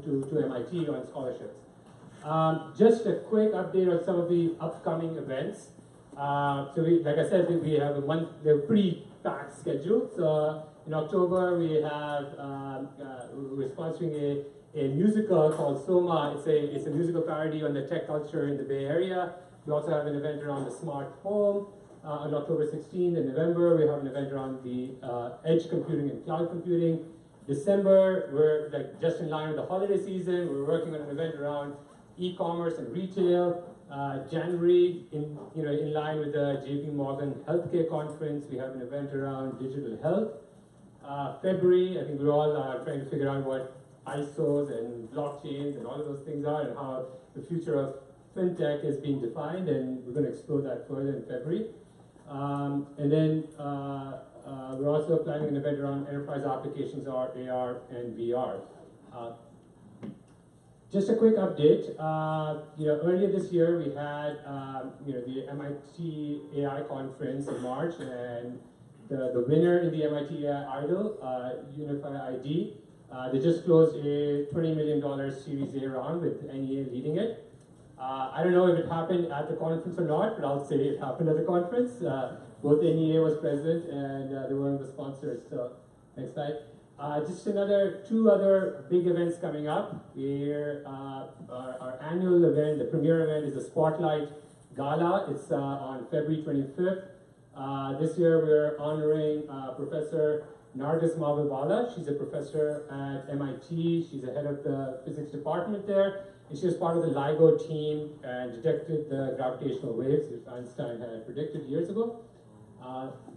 to MIT on scholarships. Just a quick update on some of the upcoming events. Like I said, we have a pretty packed schedule. So in October, we're sponsoring a musical called Soma. It's a musical parody on the tech culture in the Bay Area. We also have an event around the smart home on October 16th. In November, we have an event around the edge computing and cloud computing. December, we're just in line with the holiday season. We're working on an event around e-commerce and retail. January, in line with the JP Morgan Healthcare Conference, we have an event around digital health. February, I think we're all trying to figure out what ISOs and blockchains and all of those things are and how the future of fintech is being defined, and we're going to explore that further in February. We're also planning an event around enterprise applications, AR and VR. Just a quick update. Earlier this year we had the MIT AI conference in March, and the winner in the MIT AI Idol, Unify ID, they just closed a $20 million Series A round with NEA leading it. I don't know if it happened at the conference or not, but I'll say it happened at the conference. Both NEA was present, and they were one of the sponsors. So next slide. Just two other big events coming up. Our annual event, the premier event, is the Spotlight Gala. It's on February 25th. This year we're honoring Professor Nargis Mahbubwala. She's a professor at MIT. She's the head of the physics department there. And she was part of the LIGO team and detected the gravitational waves which Einstein had predicted years ago.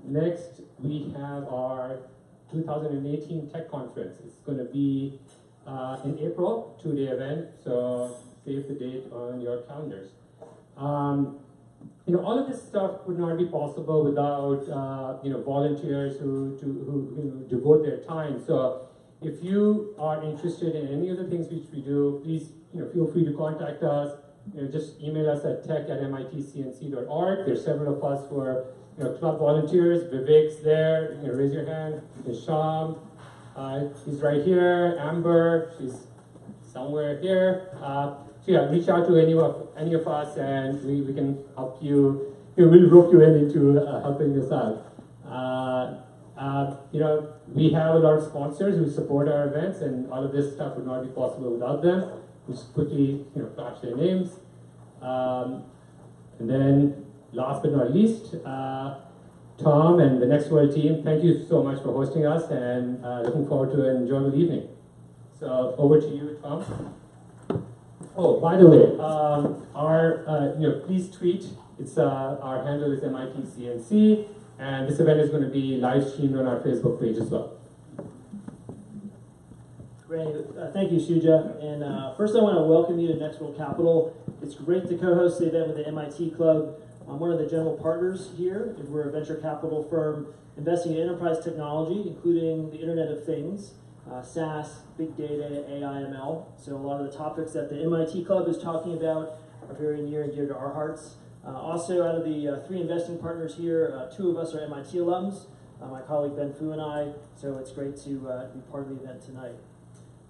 Next, we have our 2018 Tech Conference. It's going to be in April, 2-day event, so save the date on your calendars. All of this stuff would not be possible without volunteers who devote their time. So if you are interested in any of the things which we do, please feel free to contact us. Just email us at tech@mitcnc.org. There's several of us who are club volunteers. Vivek's there. Raise your hand. Hisham, he's right here. Amber, she's somewhere here. So yeah, reach out to any of us, and we can help you. We'll rope you into helping this out. We have a lot of sponsors who support our events, and all of this stuff would not be possible without them. We'll just quickly flash their names. And then last but not least, Tom and the NextWorld team, thank you so much for hosting us, and looking forward to an enjoyable evening. So over to you, Tom. Oh, by the way, please tweet. It's our handle is MITCNC, and this event is going to be live streamed on our Facebook page as well. Great, thank you, Shuja. And first I want to welcome you to NextWorld Capital. It's great to co-host the event with the MIT Club. I'm one of the general partners here. We're a venture capital firm investing in enterprise technology, including the Internet of Things, SaaS, big data, AI, ML. So a lot of the topics that the MIT Club is talking about are very near and dear to our hearts. Also, out of the 3 investing partners here, 2 of us are MIT alums, my colleague Ben Fu and I, so it's great to be part of the event tonight.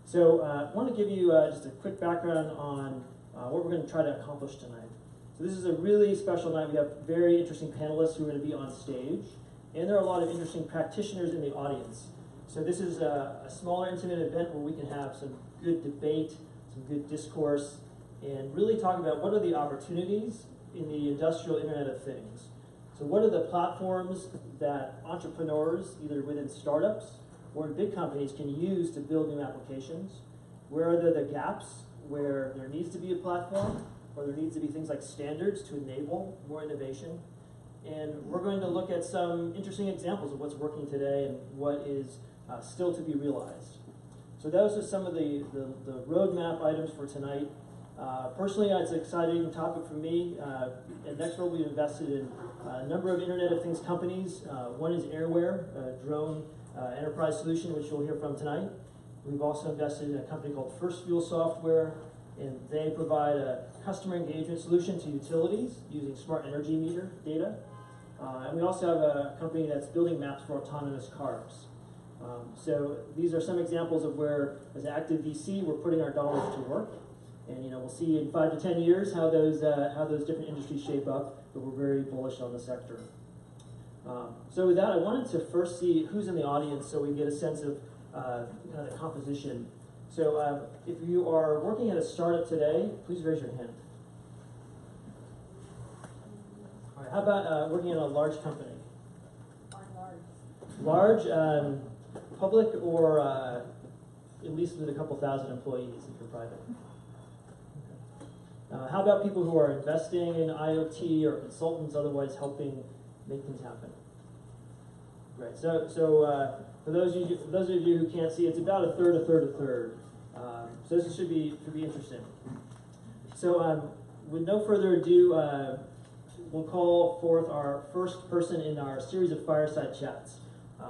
So I want to give you just a quick background on what we're going to try to accomplish tonight. So this is a really special night. We have very interesting panelists who are going to be on stage, and there are a lot of interesting practitioners in the audience. So this is a smaller, intimate event where we can have some good debate, some good discourse, and really talk about what are the opportunities in the industrial Internet of Things. So what are the platforms that entrepreneurs, either within startups or in big companies, can use to build new applications? Where are the gaps where there needs to be a platform, or there needs to be things like standards to enable more innovation? And we're going to look at some interesting examples of what's working today and what is still to be realized. So those are some of the roadmap items for tonight. Personally, it's an exciting topic for me. At NextWorld, we've invested in a number of Internet of Things companies. One is Airware, a drone enterprise solution, which you'll hear from tonight. We've also invested in a company called First Fuel Software, and they provide a customer engagement solution to utilities using smart energy meter data. And we also have a company that's building maps for autonomous cars. So these are some examples of where, as active VC, we're putting our dollars to work. And we'll see in 5 to 10 years how those different industries shape up, but we're very bullish on the sector. So with that, I wanted to first see who's in the audience so we can get a sense of kind of the composition. So if you are working at a startup today, please raise your hand. All right, how about working at a large company? Large, public, or at least with a couple thousand employees if you're private. How about people who are investing in IoT or consultants, otherwise helping make things happen? Great. So for those of you who can't see, it's about a third, a third, a third. So this should be interesting. So with no further ado, we'll call forth our first person in our series of fireside chats.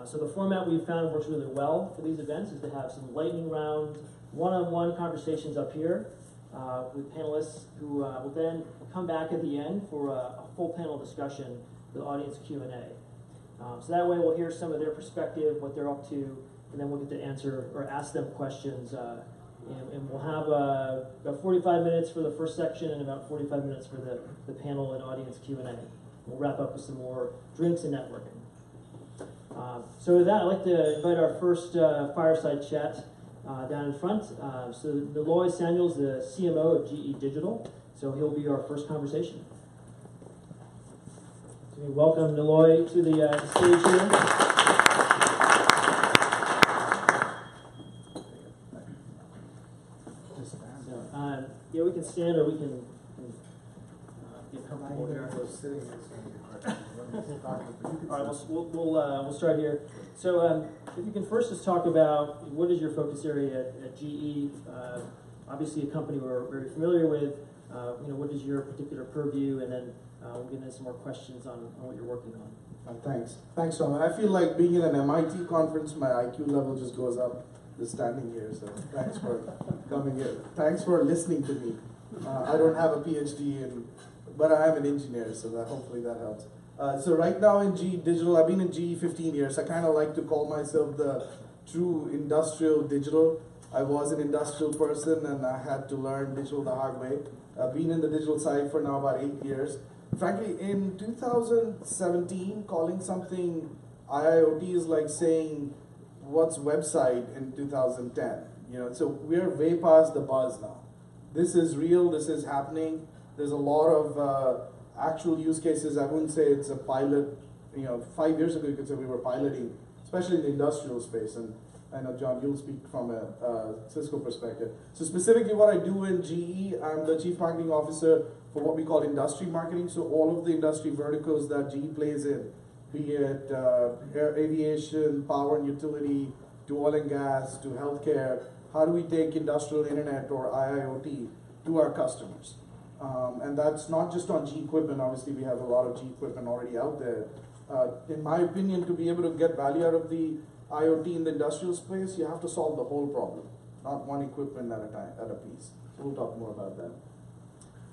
So the format we've found works really well for these events is to have some lightning round, one-on-one conversations up here with panelists who will then come back at the end for a full panel discussion with audience Q&A. So that way we'll hear some of their perspective, what they're up to, and then we'll get to answer or ask them questions. And we'll have about 45 minutes for the first section and about 45 minutes for the panel and audience Q&A. We'll wrap up with some more drinks and networking. So with that, I'd like to invite our first fireside chat down in front. So Niloy Samuel's the CMO of GE Digital, so he'll be our first conversation. So we welcome Niloy to the stage here. So, yeah, we can stand or we can get comfortable here. All right, we'll start here. So if you can first just talk about what is your focus area at GE? Obviously a company we're very familiar with. What is your particular purview? And then we'll get into some more questions on what you're working on. Thanks, Tom. I feel like being in an MIT conference, my IQ level just goes up just standing here. So thanks for coming here. Thanks for listening to me. I don't have a PhD, but I am an engineer, so hopefully that helps. So right now in GE Digital, I've been in GE 15 years. I kind of like to call myself the true industrial digital. I was an industrial person and I had to learn digital the hard way. I've been in the digital side for now about 8 years. Frankly, in 2017, calling something IIoT is like saying, what's website in 2010? So we're way past the buzz now. This is real, this is happening. There's a lot of actual use cases. I wouldn't say it's a pilot. 5 years ago you could say we were piloting, especially in the industrial space. And I know, John, you'll speak from a Cisco perspective. So specifically what I do in GE, I'm the Chief Marketing Officer for what we call industry marketing. So all of the industry verticals that GE plays in, be it aviation, power and utility, to oil and gas, to healthcare. How do we take industrial internet or IIoT to our customers? And that's not just on G equipment. Obviously, we have a lot of G equipment already out there. In my opinion, to be able to get value out of the IoT in the industrial space, you have to solve the whole problem, not one equipment at a time, at a piece. So we'll talk more about that.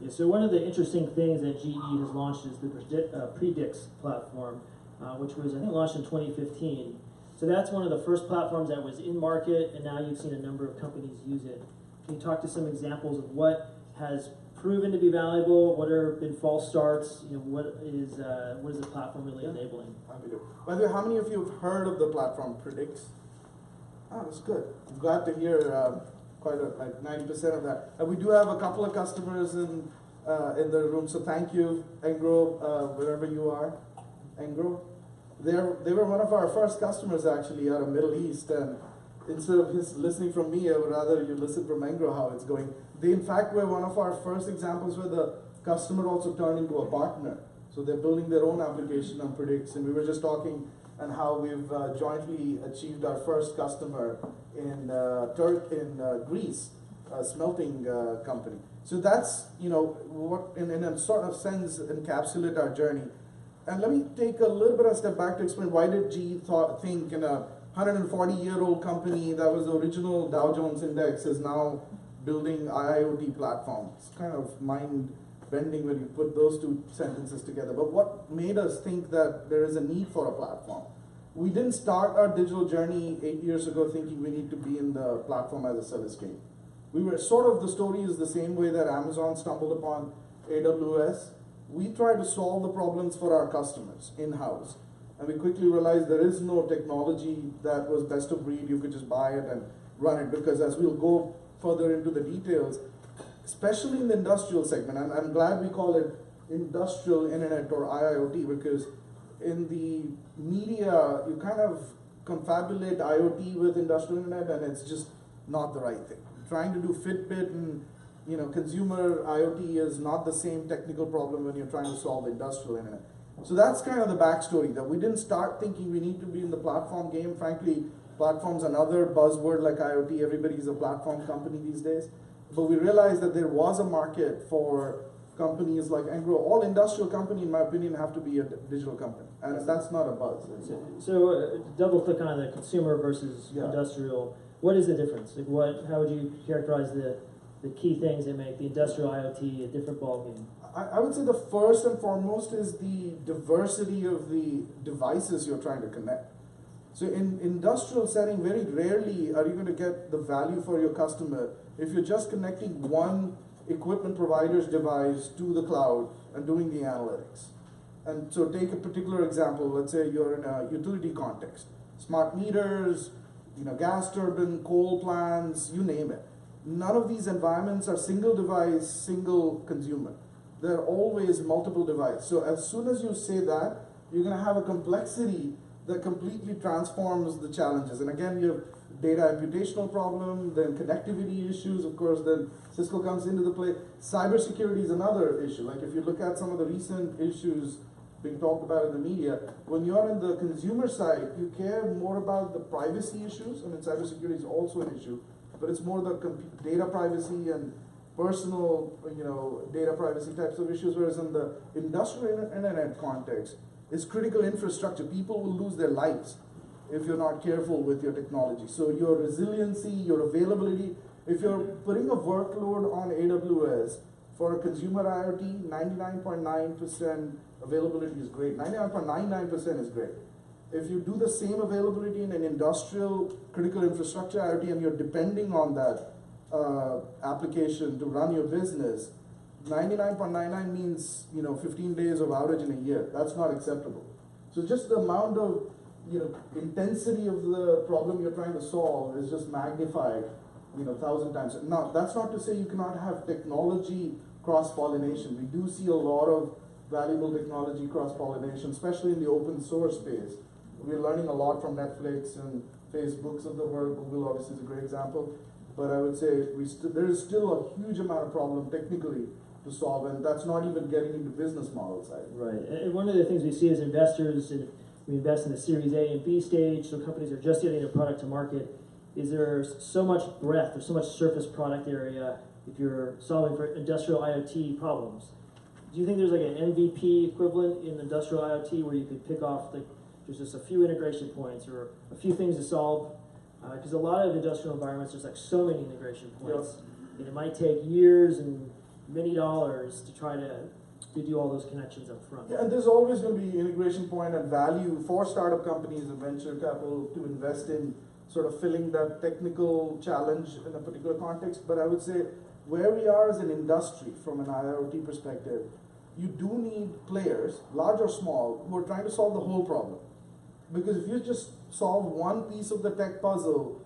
Yeah, so one of the interesting things that GE has launched is the Predix platform, which was, I think, launched in 2015. So that's one of the first platforms that was in market, and now you've seen a number of companies use it. Can you talk to some examples of what has proven to be valuable? What have been false starts? What is the platform really enabling? Happy to. By the way, how many of you have heard of the platform Predix? That's good. I'm glad to hear like 90% of that. And we do have a couple of customers in the room, so thank you, Engro, wherever you are. Engro, they were one of our first customers actually out of Middle East, and instead of listening from me, I would rather you listen from Engro how it's going. They, in fact, were one of our first examples where the customer also turned into a partner. So they're building their own application on Predix, and we were just talking on how we've jointly achieved our first customer in Greece, a smelting company. So that's, what in a sort of sense encapsulate our journey. And let me take a little bit of a step back to explain why did GE think in a 140-year-old company that was the original Dow Jones Index is now building IIoT platform. It's kind of mind-bending when you put those two sentences together. But what made us think that there is a need for a platform? we didn't start our digital journey 8 years ago thinking we need to be in the platform as a service game. We were sort of, the story is the same way that Amazon stumbled upon AWS. We tried to solve the problems for our customers in-house. And we quickly realized there is no technology that was best of breed. You could just buy it and run it, because as we'll go further into the details, especially in the industrial segment, and I'm glad we call it industrial internet or IIoT, because in the media, you kind of confabulate IoT with industrial internet, and it's just not the right thing. Trying to do Fitbit and consumer IoT is not the same technical problem when you're trying to solve industrial internet. So that's kind of the backstory, that we didn't start thinking we need to be in the platform game. Frankly, platform's another buzzword like IoT. Everybody's a platform company these days. But we realized that there was a market for companies like Engro. All industrial companies, in my opinion, have to be a digital company. And that's not a buzz. So double click on the consumer versus industrial. What is the difference? Like how would you characterize the key things that make the industrial IoT a different ballgame? I would say the first and foremost is the diversity of the devices you're trying to connect. So in industrial setting, very rarely are you going to get the value for your customer if you're just connecting one equipment provider's device to the cloud and doing the analytics. And so take a particular example. Let's say you're in a utility context. Smart meters, gas turbine, coal plants, you name it. None of these environments are single device, single consumer. They're always multiple device. So as soon as you say that, you're going to have a complexity that completely transforms the challenges. And again, you have data imputational problem, then connectivity issues, of course, then Cisco comes into the play. Cybersecurity is another issue. Like if you look at some of the recent issues being talked about in the media, when you're in the consumer side, you care more about the privacy issues. I mean, cybersecurity is also an issue, but it's more the data privacy and personal, data privacy types of issues, whereas in the industrial internet context, it's critical infrastructure. People will lose their lives if you're not careful with your technology. So your resiliency, your availability, if you're putting a workload on AWS for a consumer IoT, 99.9% availability is great. 99.99% is great. If you do the same availability in an industrial critical infrastructure IoT and you're depending on that application to run your business, 99.99 means 15 days of outage in a year. That's not acceptable. So just the amount of intensity of the problem you're trying to solve is just magnified 1,000 times. Now that's not to say you cannot have technology cross-pollination. We do see a lot of valuable technology cross-pollination, especially in the open source space. We're learning a lot from Netflix and Facebooks of the world. Google obviously is a great example. But I would say there is still a huge amount of problem technically to solve, and that's not even getting into business model side. Right, and one of the things we see as investors, and we invest in the Series A and B stage, so companies are just getting their product to market, is there's so much breadth, there's so much surface product area if you're solving for industrial IoT problems. Do you think there's like an MVP equivalent in industrial IoT where you could pick off there's just a few integration points or a few things to solve? Because a lot of industrial environments, there's like so many integration points, and it might take years and many dollars to try to do all those connections up front. Yeah, and there's always going to be integration point and value for startup companies and venture capital to invest in sort of filling that technical challenge in a particular context. But I would say where we are as an industry from an IoT perspective, you do need players, large or small, who are trying to solve the whole problem. Because if you just solve one piece of the tech puzzle,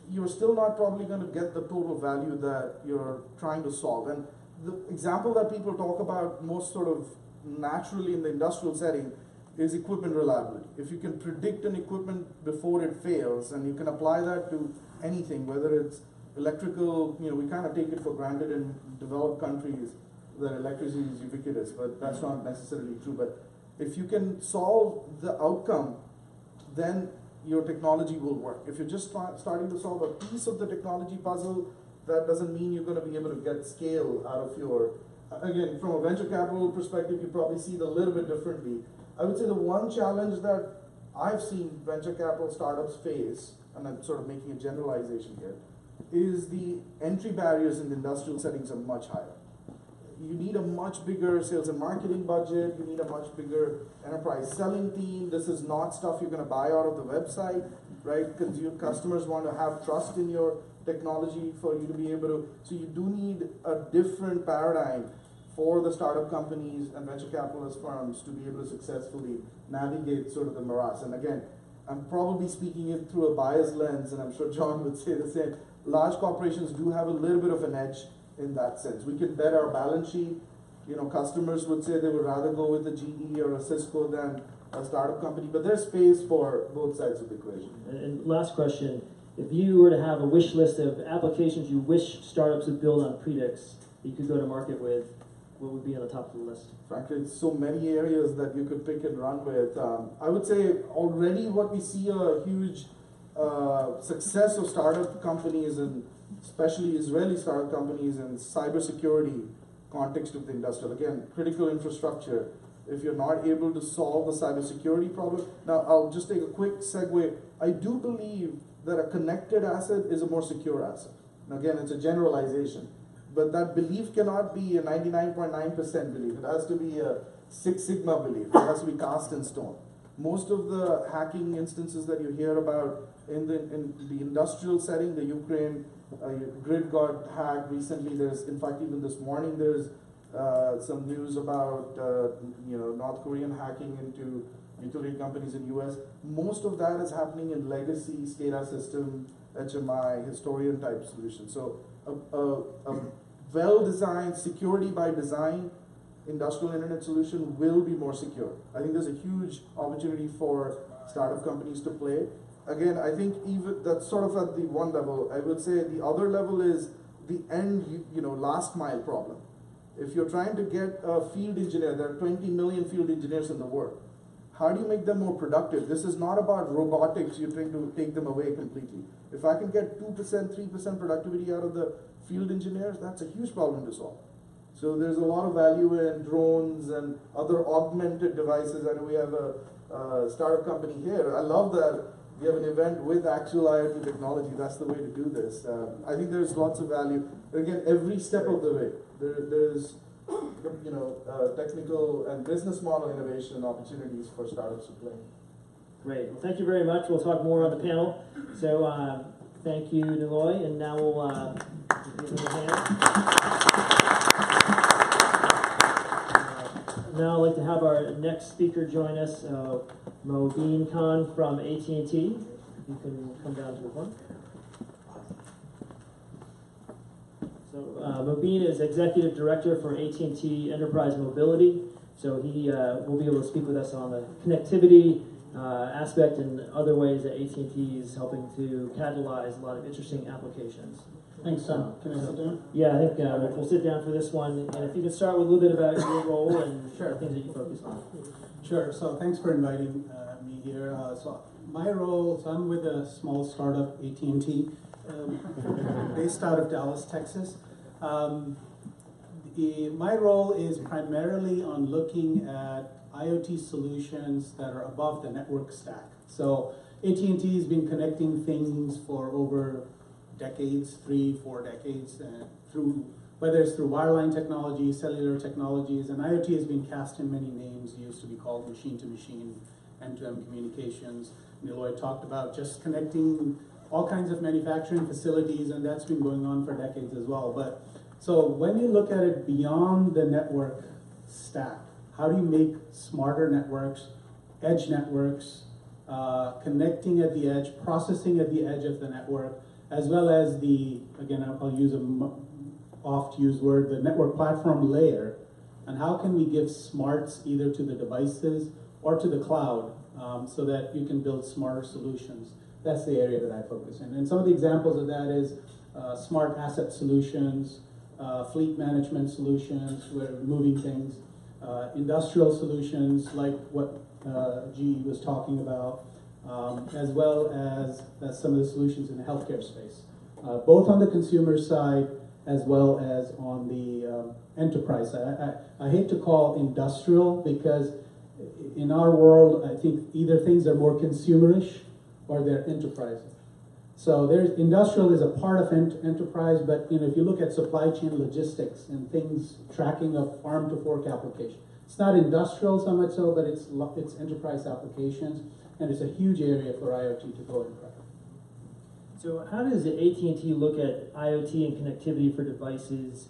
you're still not probably going to get the total value that you're trying to solve. And the example that people talk about most sort of naturally in the industrial setting is equipment reliability. If you can predict an equipment before it fails, and you can apply that to anything, whether it's electrical, we kind of take it for granted in developed countries that electricity is ubiquitous, but that's not necessarily true. But if you can solve the outcome, then your technology will work. If you're just starting to solve a piece of the technology puzzle, that doesn't mean you're going to be able to get scale out of your, again, from a venture capital perspective, you probably see it a little bit differently. I would say the one challenge that I've seen venture capital startups face, and I'm sort of making a generalization here, is the entry barriers in the industrial settings are much higher. you need a much bigger sales and marketing budget, you need a much bigger enterprise selling team. This is not stuff you're going to buy out of the website, right? Because your customers want to have trust in your technology for you to be able to, so you do need a different paradigm for the startup companies and venture capitalist firms to be able to successfully navigate sort of the morass. And again, I'm probably speaking it through a biased lens, and I'm sure John would say the same. Large corporations do have a little bit of an edge in that sense. We can bet our balance sheet. Customers would say they would rather go with a GE or a Cisco than a startup company, but there's space for both sides of the equation. And last question, if you were to have a wish list of applications you wish startups would build on Predix that you could go to market with, what would be on the top of the list? Frankly, it's so many areas that you could pick and run with. I would say already what we see a huge success of startup companies, and especially Israeli startup companies, in cybersecurity context of the industrial. Again, critical infrastructure. If you're not able to solve the cybersecurity problem, now I'll just take a quick segue. I do believe that a connected asset is a more secure asset. And again, it's a generalization. But that belief cannot be a 99.9% belief. It has to be a Six Sigma belief. It has to be cast in stone. Most of the hacking instances that you hear about in the industrial setting, the Ukraine grid got hacked recently. There's, in fact, even this morning, there's some news about North Korean hacking into utility companies in US. Most of that is happening in legacy SCADA system, HMI, historian type solutions. So a well-designed, security by design industrial internet solution will be more secure. I think there's a huge opportunity for startup companies to play. Again, I think even that's sort of at the one level. I would say the other level is the end, last mile problem. If you're trying to get a field engineer, there are 20 million field engineers in the world. How do you make them more productive? This is not about robotics, you're trying to take them away completely. If I can get 2%, 3% productivity out of the field engineers, that's a huge problem to solve. So there's a lot of value in drones and other augmented devices. I know we have a startup company here. I love that we have an event with actual IoT technology. That's the way to do this. I think there's lots of value. Again, every step of the way, there's technical and business model innovation opportunities for startups to play. Great. Well, thank you very much. We'll talk more on the panel. So thank you, Niloy, and now we'll give him a hand. Now I'd like to have our next speaker join us, Mobeen Khan from AT&T. You can come down to the front. So Mobeen is Executive Director for AT&T Enterprise Mobility. So he will be able to speak with us on the connectivity aspect and other ways that AT&T is helping to catalyze a lot of interesting applications. Thanks, Sam. Can I sit down? Yeah, I think we'll sit down for this one. And if you could start with a little bit about your role and Sure. things that you focus on. Sure. So thanks for inviting me here. So my role, so I'm with a small startup, AT&T, based out of Dallas, Texas. My role is primarily on looking at IoT solutions that are above the network stack. So AT&T has been connecting things for over decades, 3-4 decades, through whether it's through wireline technology, cellular technologies, and IoT has been cast in many names. It used to be called machine-to-machine, end-to-end communications. Niloy talked about just connecting all kinds of manufacturing facilities, and that's been going on for decades as well. But so when you look at it beyond the network stack, how do you make smarter networks, edge networks, connecting at the edge, processing at the edge of the network, as well as the, again, I'll use a oft-used word, the network platform layer, and how can we give smarts either to the devices or to the cloud so that you can build smarter solutions. That's the area that I focus in. And some of the examples of that is smart asset solutions, fleet management solutions, where we're moving things, industrial solutions like what GE was talking about, as well as some of the solutions in the healthcare space, both on the consumer side as well as on the enterprise side. I hate to call industrial because in our world, I think either things are more consumerish or they're enterprise. So there's industrial is a part of enterprise, but if you look at supply chain logistics and things tracking of farm to fork application, it's not industrial so much so, but it's enterprise applications, and it's a huge area for IoT to go in. So how does AT&T look at IoT and connectivity for devices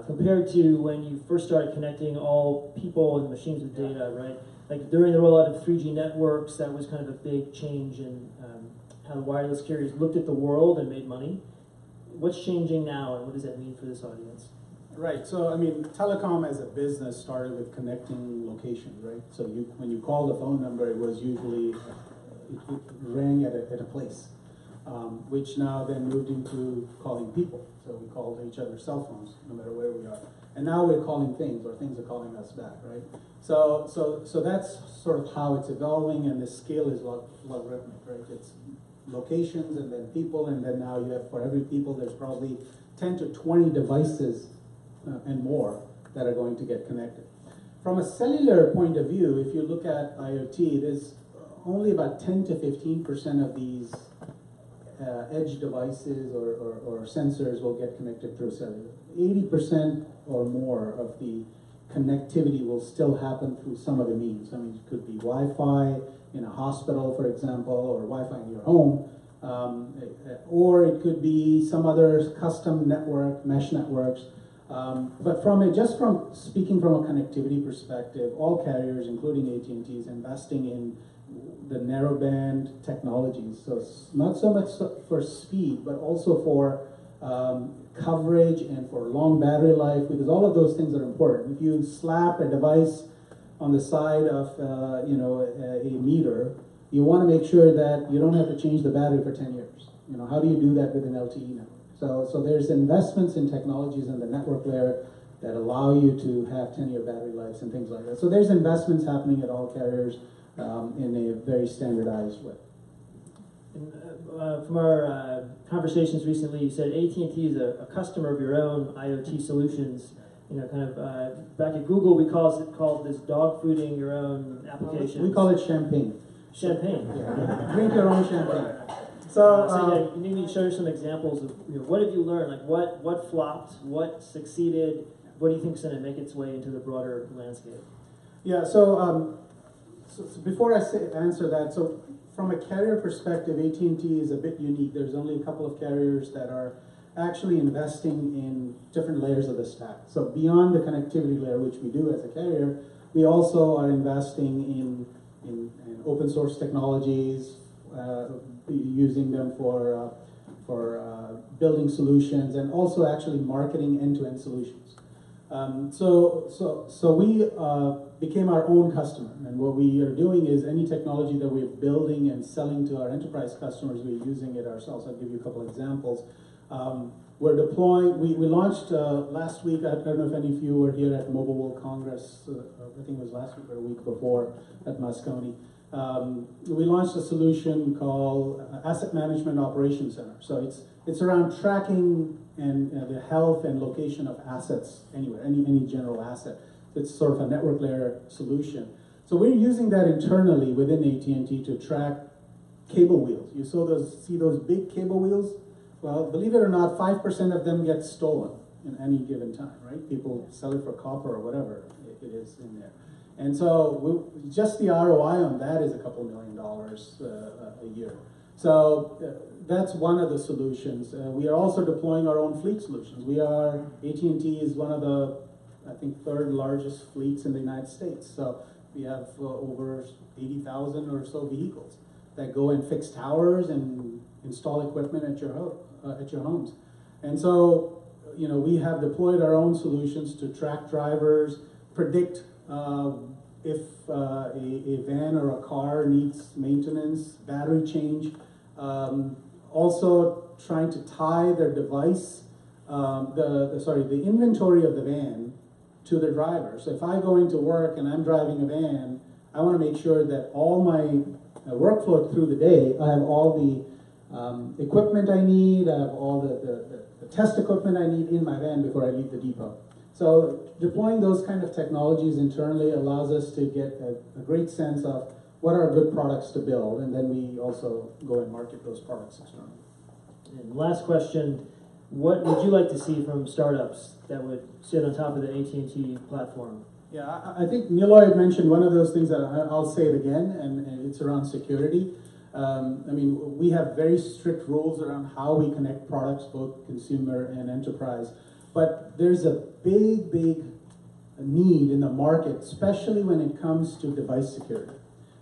compared to when you first started connecting all people and machines with data, right? Like during the rollout of 3G networks, that was kind of a big change in how the wireless carriers looked at the world and made money. What's changing now, and what does that mean for this audience? Right, so telecom as a business started with connecting locations, right? So when you called the phone number, it was usually, it rang at a place, which now then moved into calling people. So we called each other cell phones, no matter where we are. And now we're calling things, or things are calling us back, right? So that's sort of how it's evolving, and the scale is logarithmic, right? It's locations, and then people, and then now you have, for every people, there's probably 10 to 20 devices and more that are going to get connected. From a cellular point of view, if you look at IoT, there's only about 10 to 15% of these edge devices or sensors will get connected through cellular. 80% or more of the connectivity will still happen through some other means. I mean, it could be Wi-Fi in a hospital, for example, or Wi-Fi in your home, or it could be some other custom network, mesh networks. But just from speaking from a connectivity perspective, all carriers, including AT&T, is investing in the narrowband technologies. So it's not so much for speed, but also for coverage and for long battery life, because all of those things are important. If you slap a device on the side of a meter, you want to make sure that you don't have to change the battery for 10 years. How do you do that with an LTE network? So there's investments in technologies in the network layer that allow you to have 10-year battery lives and things like that. So there's investments happening at all carriers in a very standardized way. And, from our conversations recently, you said AT&T is a customer of your own IoT solutions. Back at Google, we called this dog fooding your own application. We call it champagne. Champagne. Yeah. Drink your own champagne. So you need me to show you some examples of what have you learned? Like what flopped, what succeeded, what do you think is going to make its way into the broader landscape? Yeah. So before I answer that, so from a carrier perspective, AT&T is a bit unique. There's only a couple of carriers that are actually investing in different layers of the stack. So beyond the connectivity layer, which we do as a carrier, we also are investing in open source technologies, using them for building solutions, and also actually marketing end-to-end solutions. So we became our own customer, and what we are doing is any technology that we're building and selling to our enterprise customers, we're using it ourselves. I'll give you a couple of examples. We're deploying, we launched last week, I don't know if any of you were here at Mobile World Congress, I think it was last week or a week before at Moscone. We launched a solution called Asset Management Operations Center. So it's around tracking and the health and location of assets anywhere, any general asset. It's sort of a network layer solution. So we're using that internally within AT&T to track cable wheels. You see those big cable wheels? Well, believe it or not, 5% of them get stolen in any given time, right? People sell it for copper or whatever it is in there. And so just the ROI on that is a couple $1 million a year. So that's one of the solutions. We are also deploying our own fleet solutions. AT&T is one of the, I think, third largest fleets in the United States. So we have over 80,000 or so vehicles that go and fix towers and install equipment at your homes. And so, we have deployed our own solutions to track drivers, predict if a van or a car needs maintenance, battery change, also trying to tie their device, the inventory of the van to the driver. So if I go into work and I'm driving a van, I want to make sure that all my workflow through the day, I have all the equipment I need, I have all the test equipment I need in my van before I leave the depot. So deploying those kind of technologies internally allows us to get a great sense of what are good products to build, and then we also go and market those products externally. And last question, what would you like to see from startups that would sit on top of the AT&T platform? Yeah, I think Niloy mentioned one of those things that I'll say it again, and it's around security. I mean, we have very strict rules around how we connect products, both consumer and enterprise. But there's a big need in the market, especially when it comes to device security.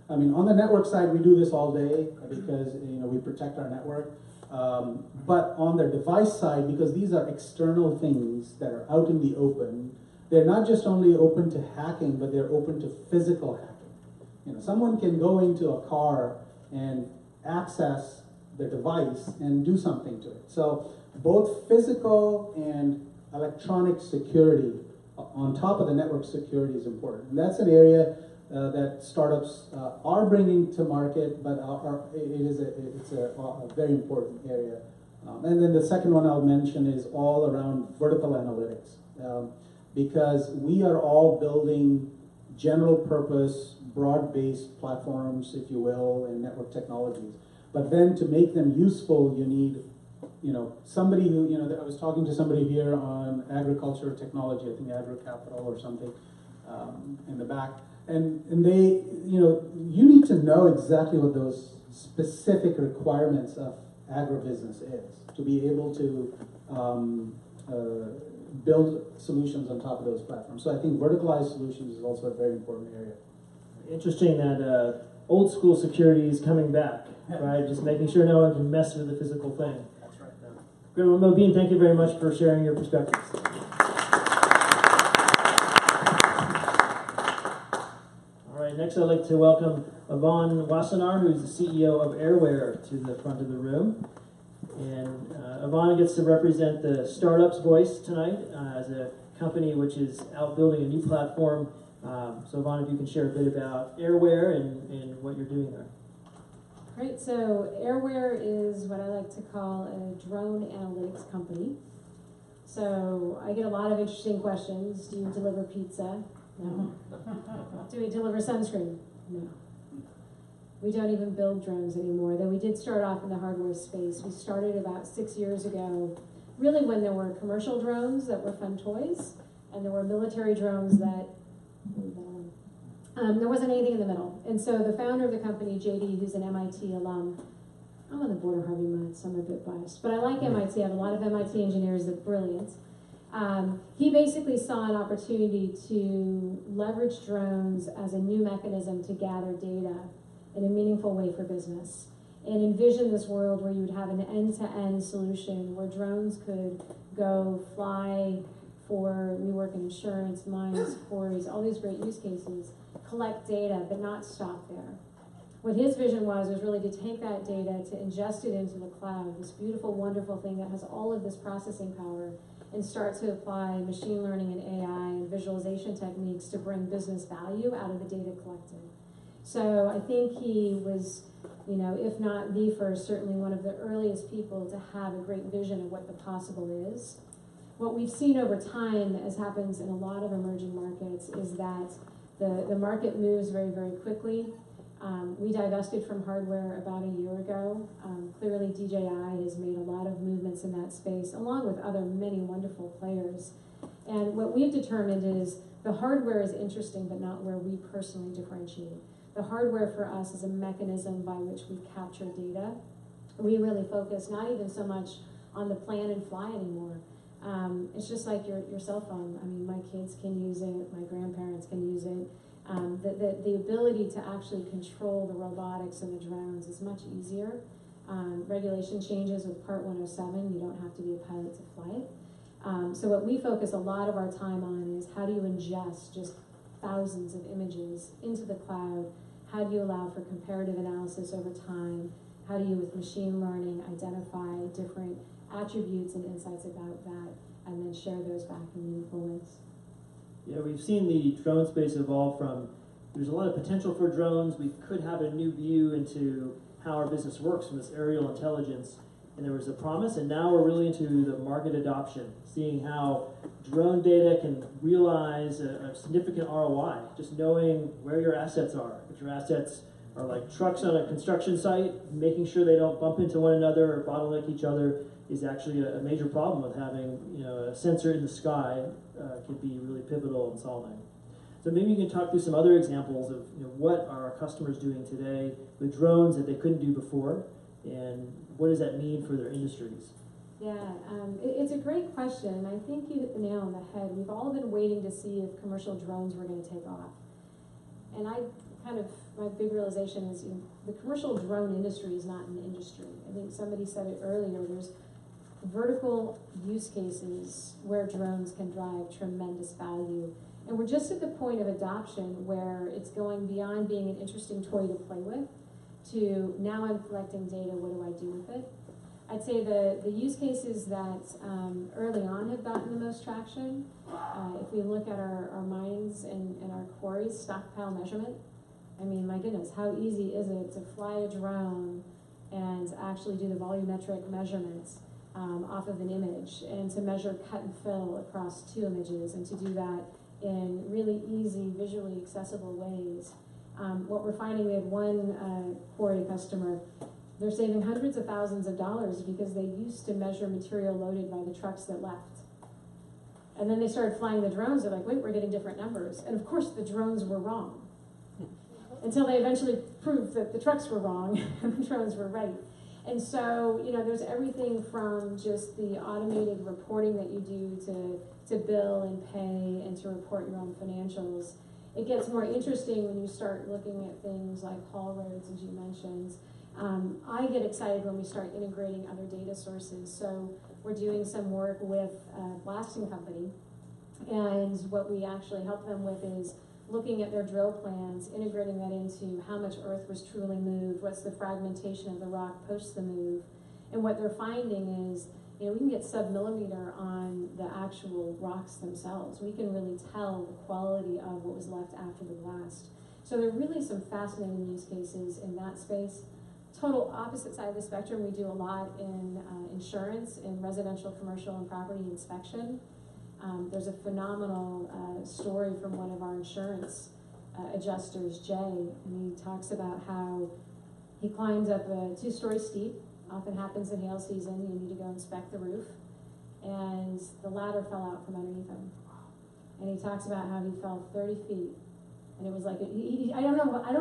I mean, on the network side, we do this all day because we protect our network. But on the device side, because these are external things that are out in the open, they're not just only open to hacking, but they're open to physical hacking. Someone can go into a car and access the device and do something to it. So both physical and electronic security on top of the network security is important. And that's an area that startups are bringing to market, but it's a very important area. And then the second one I'll mention is all around vertical analytics. Because we are all building general purpose, broad-based platforms, if you will, and network technologies. But then to make them useful, you need, somebody who, I was talking to somebody here on agriculture technology, I think AgriCapital Capital or something in the back. And they, you need to know exactly what those specific requirements of agribusiness is to be able to build solutions on top of those platforms. So I think verticalized solutions is also a very important area. Interesting that old school security is coming back, right? Just making sure no one can mess with the physical thing. That's right. Great. Well, Mobeen, thank you very much for sharing your perspectives. All right, next I'd like to welcome Yvonne Wassenaar, who's the CEO of Airware, to the front of the room. And Yvonne gets to represent the startup's voice tonight as a company which is out building a new platform. So Yvonne, if you can share a bit about Airware and what you're doing there. Great, so Airware is what I like to call a drone analytics company. So I get a lot of interesting questions. Do you deliver pizza? No. Do we deliver sunscreen? No. We don't even build drones anymore, though we did start off in the hardware space. We started about 6 years ago, really when there were commercial drones that were fun toys, and there were military drones that, there wasn't anything in the middle. And so the founder of the company, JD, who's an MIT alum, I'm on the board of Harvey Mudd, so I'm a bit biased, but I like MIT. I have a lot of MIT engineers that are brilliant. He basically saw an opportunity to leverage drones as a new mechanism to gather data in a meaningful way for business, and envision this world where you would have an end-to-end solution where drones could go fly for, we work in insurance, mines, quarries, all these great use cases, collect data, but not stop there. What his vision was really to take that data, to ingest it into the cloud, this beautiful, wonderful thing that has all of this processing power, and start to apply machine learning and AI and visualization techniques to bring business value out of the data collected. So I think he was, if not the first, certainly one of the earliest people to have a great vision of what the possible is. What we've seen over time, as happens in a lot of emerging markets, is that the market moves very, very quickly. We divested from hardware about a year ago. Clearly DJI has made a lot of movements in that space, along with other many wonderful players. And what we've determined is the hardware is interesting, but not where we personally differentiate. The hardware for us is a mechanism by which we capture data. We really focus not even so much on the plan and fly anymore. It's just like your cell phone. I mean, my kids can use it, my grandparents can use it. The ability to actually control the robotics and the drones is much easier. Regulation changes with Part 107. You don't have to be a pilot to fly it. So what we focus a lot of our time on is how do you ingest just thousands of images into the cloud? How do you allow for comparative analysis over time? How do you, with machine learning, identify different attributes and insights about that, and then share those back in meaningful ways? Yeah, we've seen the drone space evolve from, there's a lot of potential for drones. We could have a new view into how our business works from this aerial intelligence. And there was a promise, and now we're really into the market adoption, seeing how drone data can realize a significant ROI, just knowing where your assets are. If your assets are like trucks on a construction site, making sure they don't bump into one another or bottleneck each other is actually a major problem with having, you know, a sensor in the sky can be really pivotal in solving. So maybe you can talk through some other examples of, you know, what are our customers doing today with drones that they couldn't do before, and what does that mean for their industries? Yeah, it's a great question. I think you hit the nail on the head. We've all been waiting to see if commercial drones were going to take off. And my big realization is, you know, the commercial drone industry is not an industry. I think somebody said it earlier, there's vertical use cases where drones can drive tremendous value. And we're just at the point of adoption where it's going beyond being an interesting toy to play with to now I'm collecting data, what do I do with it? I'd say the use cases that early on have gotten the most traction, if we look at our mines and our quarries, stockpile measurement, I mean, my goodness, how easy is it to fly a drone and actually do the volumetric measurements off of an image, and to measure cut and fill across 2 images, and to do that in really easy, visually accessible ways. What we're finding, we had one quarry customer, they're saving hundreds of thousands of dollars because they used to measure material loaded by the trucks that left. And then they started flying the drones, they're like, wait, we're getting different numbers. And of course the drones were wrong. Until they eventually proved that the trucks were wrong and the drones were right. And so, you know, there's everything from just the automated reporting that you do to bill and pay and to report your own financials. It gets more interesting when you start looking at things like haul roads, as you mentioned. I get excited when we start integrating other data sources. So we're doing some work with a blasting company, and what we actually help them with is looking at their drill plans, integrating that into how much earth was truly moved, what's the fragmentation of the rock post the move. And what they're finding is, you know, we can get sub-millimeter on the actual rocks themselves. We can really tell the quality of what was left after the blast. So there are really some fascinating use cases in that space. Total opposite side of the spectrum, we do a lot in insurance, in residential, commercial, and property inspection. There's a phenomenal story from one of our insurance adjusters, Jay, and he talks about how he climbed up a 2-story steep. Often happens in hail season, you need to go inspect the roof, and the ladder fell out from underneath him. And he talks about how he fell 30 feet. And it was like, I don't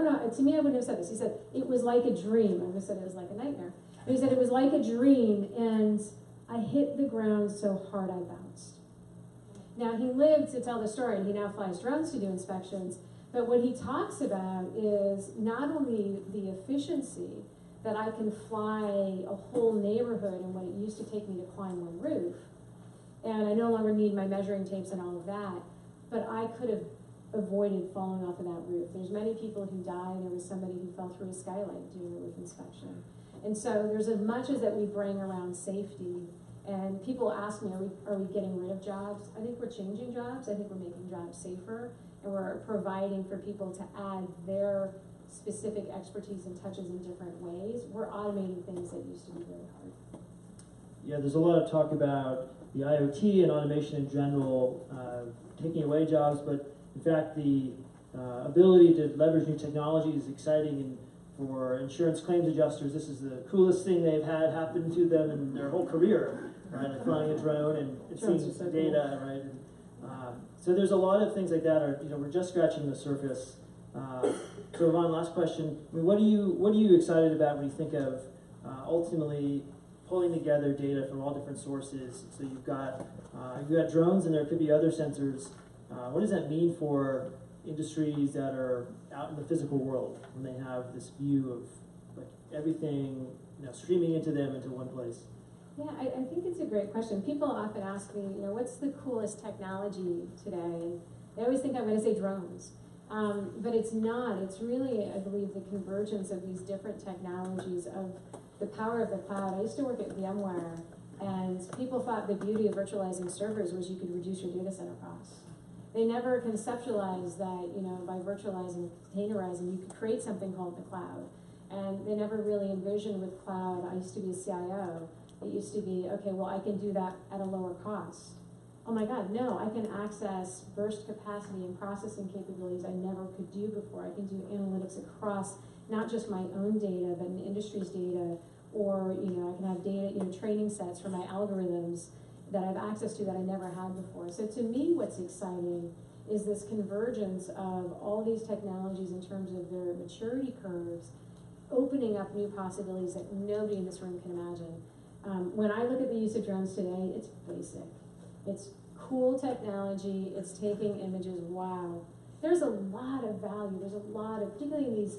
know, to me I wouldn't have said this. He said, it was like a dream. I would have said it was like a nightmare. But he said, it was like a dream, and I hit the ground so hard I bounced. Now, he lived to tell the story, and he now flies drones to do inspections. But what he talks about is not only the efficiency that I can fly a whole neighborhood in what it used to take me to climb one roof, and I no longer need my measuring tapes and all of that, but I could have avoided falling off of that roof. There's many people who died. There was somebody who fell through a skylight doing a roof inspection. And so there's as much as that we bring around safety. And people ask me, are we getting rid of jobs? I think we're changing jobs. I think we're making jobs safer. And we're providing for people to add their specific expertise and touches in different ways. We're automating things that used to be really hard. Yeah, there's a lot of talk about the IoT and automation in general taking away jobs, but in fact, the ability to leverage new technology is exciting, and for insurance claims adjusters, this is the coolest thing they've had happen to them in their whole career, right? Like flying a drone and seeing so data, cool. right? And, so there's a lot of things like that. Are, you know, we're just scratching the surface. So Yvonne, last question. I mean, what are you excited about when you think of ultimately pulling together data from all different sources? So you've got drones, and there could be other sensors. What does that mean for industries that are out in the physical world when they have this view of like everything, you know, streaming into them into one place? Yeah, I think it's a great question. People often ask me, you know, what's the coolest technology today? And they always think I'm going to say drones. But it's not. It's really, I believe, the convergence of these different technologies, of the power of the cloud. I used to work at VMware, and people thought the beauty of virtualizing servers was you could reduce your data center costs. They never conceptualized that, you know, by virtualizing, containerizing, you could create something called the cloud. And they never really envisioned with cloud. I used to be a CIO. It used to be, okay, well, I can do that at a lower cost. Oh my God, no, I can access burst capacity and processing capabilities I never could do before. I can do analytics across not just my own data, but an industry's data, or, you know, I can have data, you know, training sets for my algorithms that I have access to that I never had before. So to me, what's exciting is this convergence of all these technologies in terms of their maturity curves, opening up new possibilities that nobody in this room can imagine. When I look at the use of drones today, it's basic. It's cool technology, it's taking images, wow. There's a lot of value, there's a lot of, particularly in these,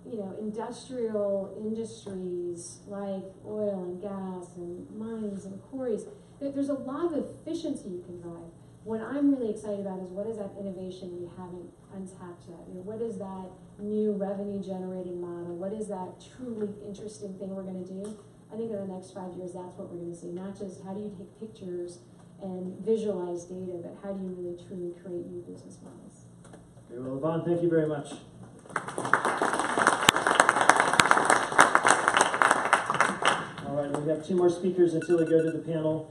you know, industrial industries like oil and gas and mines and quarries, there's a lot of efficiency you can drive. What I'm really excited about is what is that innovation we haven't untapped yet? You know, what is that new revenue generating model? What is that truly interesting thing we're gonna do? I think in the next 5 years, that's what we're gonna see. Not just how do you take pictures and visualize data, but how do you really truly create new business models? Okay, well, Yvonne, thank you very much. All right, we have 2 more speakers until we go to the panel.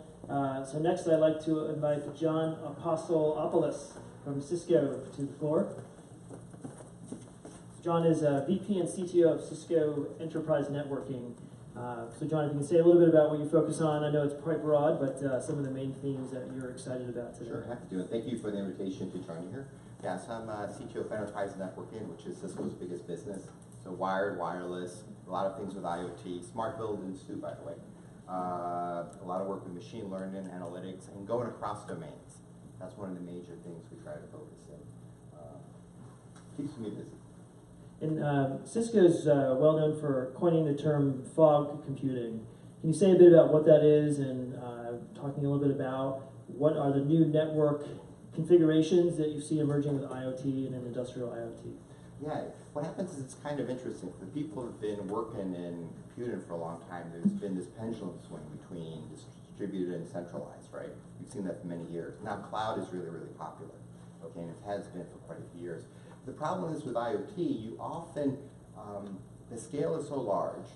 So next I'd like to invite John Apostolopoulos from Cisco to the floor. John is VP and CTO of Cisco Enterprise Networking. So John, if you can say a little bit about what you focus on. I know it's quite broad, but some of the main themes that you're excited about today. Sure, happy to do it. Thank you for the invitation to join here. Yeah, so I'm CTO of Enterprise Networking, which is Cisco's biggest business. So wired, wireless, a lot of things with IoT, smart buildings too, by the way. A lot of work with machine learning, analytics, and going across domains. That's one of the major things we try to focus in. Keeps me busy. And Cisco's well known for coining the term fog computing. Can you say a bit about what that is, and talking a little bit about what are the new network configurations that you see emerging with IoT and in industrial IoT? Yeah, what happens is it's kind of interesting. For the people who have been working in computing for a long time, there's been this pendulum swing between distributed and centralized, right? We've seen that for many years. Now cloud is really, really popular, okay, and it has been for quite a few years. The problem is with IoT, you often, the scale is so large,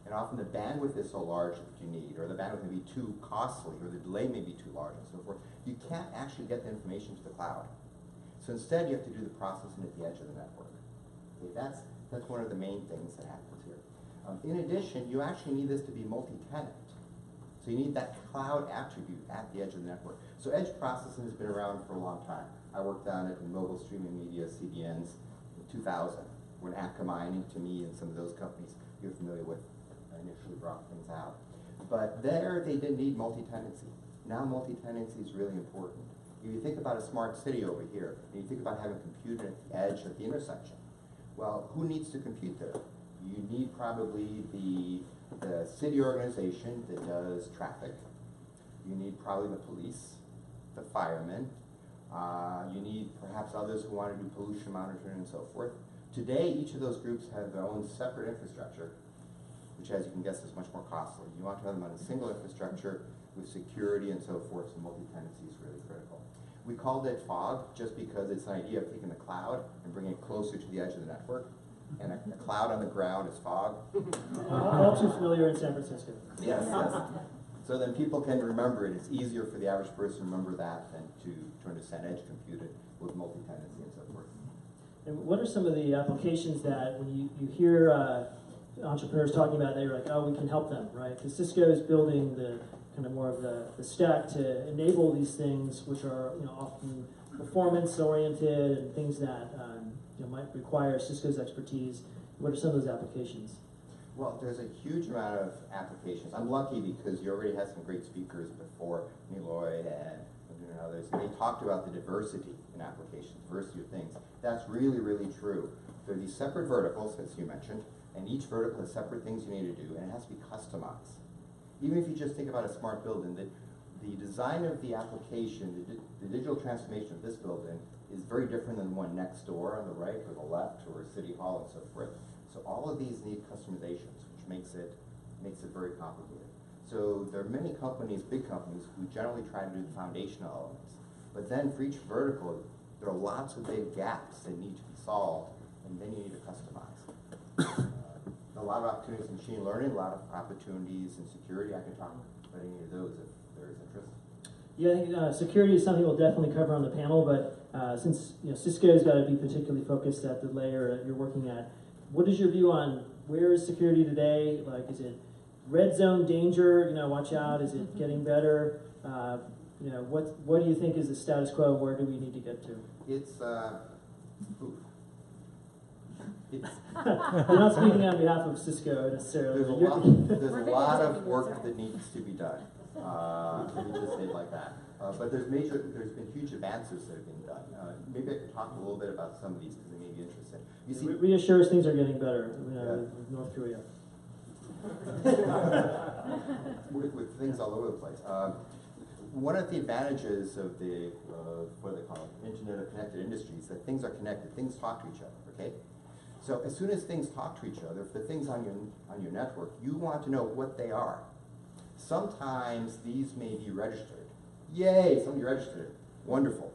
and often the bandwidth is so large that you need, or the bandwidth may be too costly, or the delay may be too large, and so forth. You can't actually get the information to the cloud. So instead, you have to do the processing at the edge of the network. Okay, that's one of the main things that happens here. In addition, you actually need this to be multi-tenant. So you need that cloud attribute at the edge of the network. So edge processing has been around for a long time. I worked on it in mobile streaming media, CDNs, in 2000, when Akamai, to me, and some of those companies you're familiar with initially brought things out. But there, they didn't need multi-tenancy. Now multi-tenancy is really important. If you think about a smart city over here, and you think about having compute at the edge at the intersection, well, who needs to compute there? You need probably the city organization that does traffic. You need probably the police, the firemen. You need perhaps others who want to do pollution monitoring and so forth. Today, each of those groups have their own separate infrastructure, which, as you can guess, is much more costly. You want to have them on a single infrastructure with security and so forth, so multi-tenancy is really critical. We called it fog just because it's an idea of taking the cloud and bringing it closer to the edge of the network. And a cloud on the ground is fog. All too familiar in San Francisco. Yes, yes. So then people can remember it. It's easier for the average person to remember that than to understand edge computing with multi-tenancy and so forth. And what are some of the applications that when you hear entrepreneurs talking about, they're like, oh, we can help them, right? Because Cisco is building the kind of more of the stack to enable these things, which are often performance oriented and things that might require Cisco's expertise. What are some of those applications? Well, there's a huge amount of applications. I'm lucky because you already had some great speakers before, Niloy and others, and they talked about the diversity in applications, diversity of things. That's really, really true. There are these separate verticals, as you mentioned, and each vertical has separate things you need to do, and it has to be customized. Even if you just think about a smart building, the design of the application, the digital transformation of this building is very different than the one next door on the right or the left or City Hall and so forth. So all of these need customizations, which makes it very complicated. So there are many companies, big companies, who generally try to do the foundational elements. But then for each vertical, there are lots of big gaps that need to be solved, and then you need to customize. A lot of opportunities in machine learning, a lot of opportunities in security. I can talk about any of those if there is interest. Yeah, I think security is something we'll definitely cover on the panel, but since Cisco's got to be particularly focused at the layer that you're working at, what is your view on where is security today? Like, is it red zone danger? You know, watch out. Is it getting better? You know, what do you think is the status quo? Where do we need to get to? It's, oof. It's, You're not speaking on behalf of Cisco necessarily. there's a lot of work that needs to be done. Let me just say it like that. But there's been huge advances that have been done. Maybe I could talk a little bit about some of these because they may be interesting. You see, reassures things are getting better. With North Korea. with things all over the place. One of the advantages of the what do they call it, Internet of Connected Industries, that things are connected, things talk to each other. Okay, so as soon as things talk to each other, if the things on your network, you want to know what they are. Sometimes these may be registered. Yay, somebody registered. Wonderful.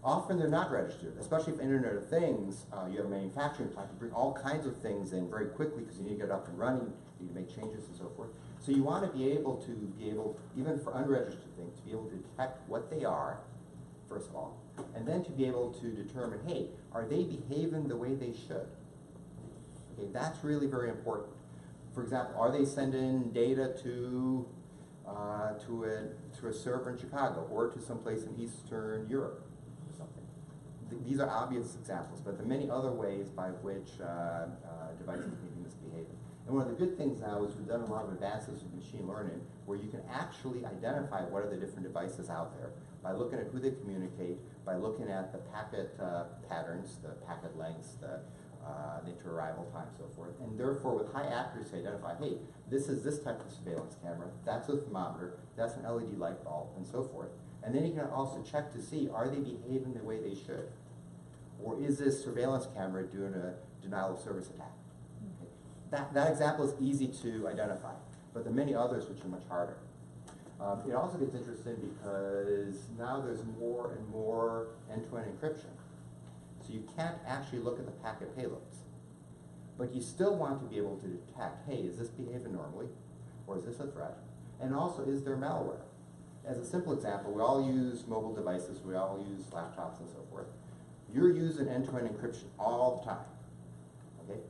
Often they're not registered, especially if Internet of Things, you have a manufacturing plant, you bring all kinds of things in very quickly because you need to get up and running, you need to make changes and so forth. So you want to be able, even for unregistered things, to be able to detect what they are, first of all, and then to be able to determine, hey, are they behaving the way they should? Okay, that's really very important. For example, are they sending data to a server in Chicago or to someplace in Eastern Europe or something? These are obvious examples, but there are many other ways by which devices may be misbehaving. And one of the good things now is we've done a lot of advances with machine learning where you can actually identify what are the different devices out there by looking at who they communicate, by looking at the packet patterns, the packet lengths, the inter-arrival time, so forth, and therefore with high accuracy identify, hey, this is this type of surveillance camera, that's a thermometer, that's an LED light bulb, and so forth. And then you can also check to see, are they behaving the way they should? Or is this surveillance camera doing a denial of service attack? Okay. That example is easy to identify, but there are many others which are much harder. It also gets interesting because now there's more and more end-to-end encryption. So you can't actually look at the packet payloads. But you still want to be able to detect, hey, is this behaving normally? Or is this a threat? And also, is there malware? As a simple example, we all use mobile devices, we all use laptops and so forth. You're using end-to-end encryption all the time. Okay?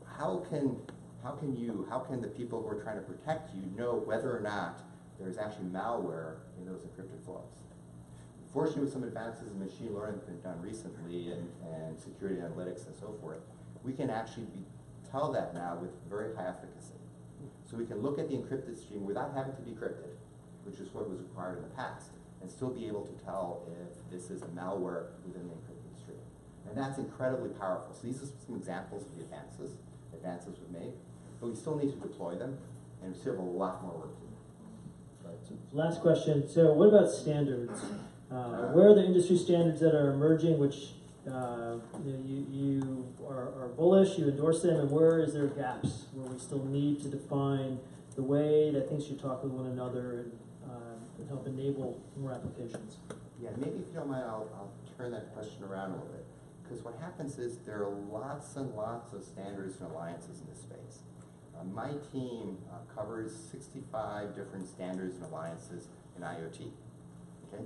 How can the people who are trying to protect you know whether or not there's actually malware in those encrypted flows? Fortunately, with some advances in machine learning that have been done recently and security analytics and so forth, we can actually tell that now with very high efficacy. So we can look at the encrypted stream without having to decrypt it, which is what was required in the past, and still be able to tell if this is a malware within the encrypted stream. And that's incredibly powerful. So these are some examples of the advances we've made, but we still need to deploy them, and we still have a lot more work to do. Right. So last question. So what about standards? Where are the industry standards that are emerging, which you are bullish, you endorse them, and where is there gaps where we still need to define the way that things should talk with one another and help enable more applications? Yeah, maybe if you don't mind, I'll turn that question around a little bit. Because what happens is there are lots and lots of standards and alliances in this space. My team covers 65 different standards and alliances in IoT. Okay?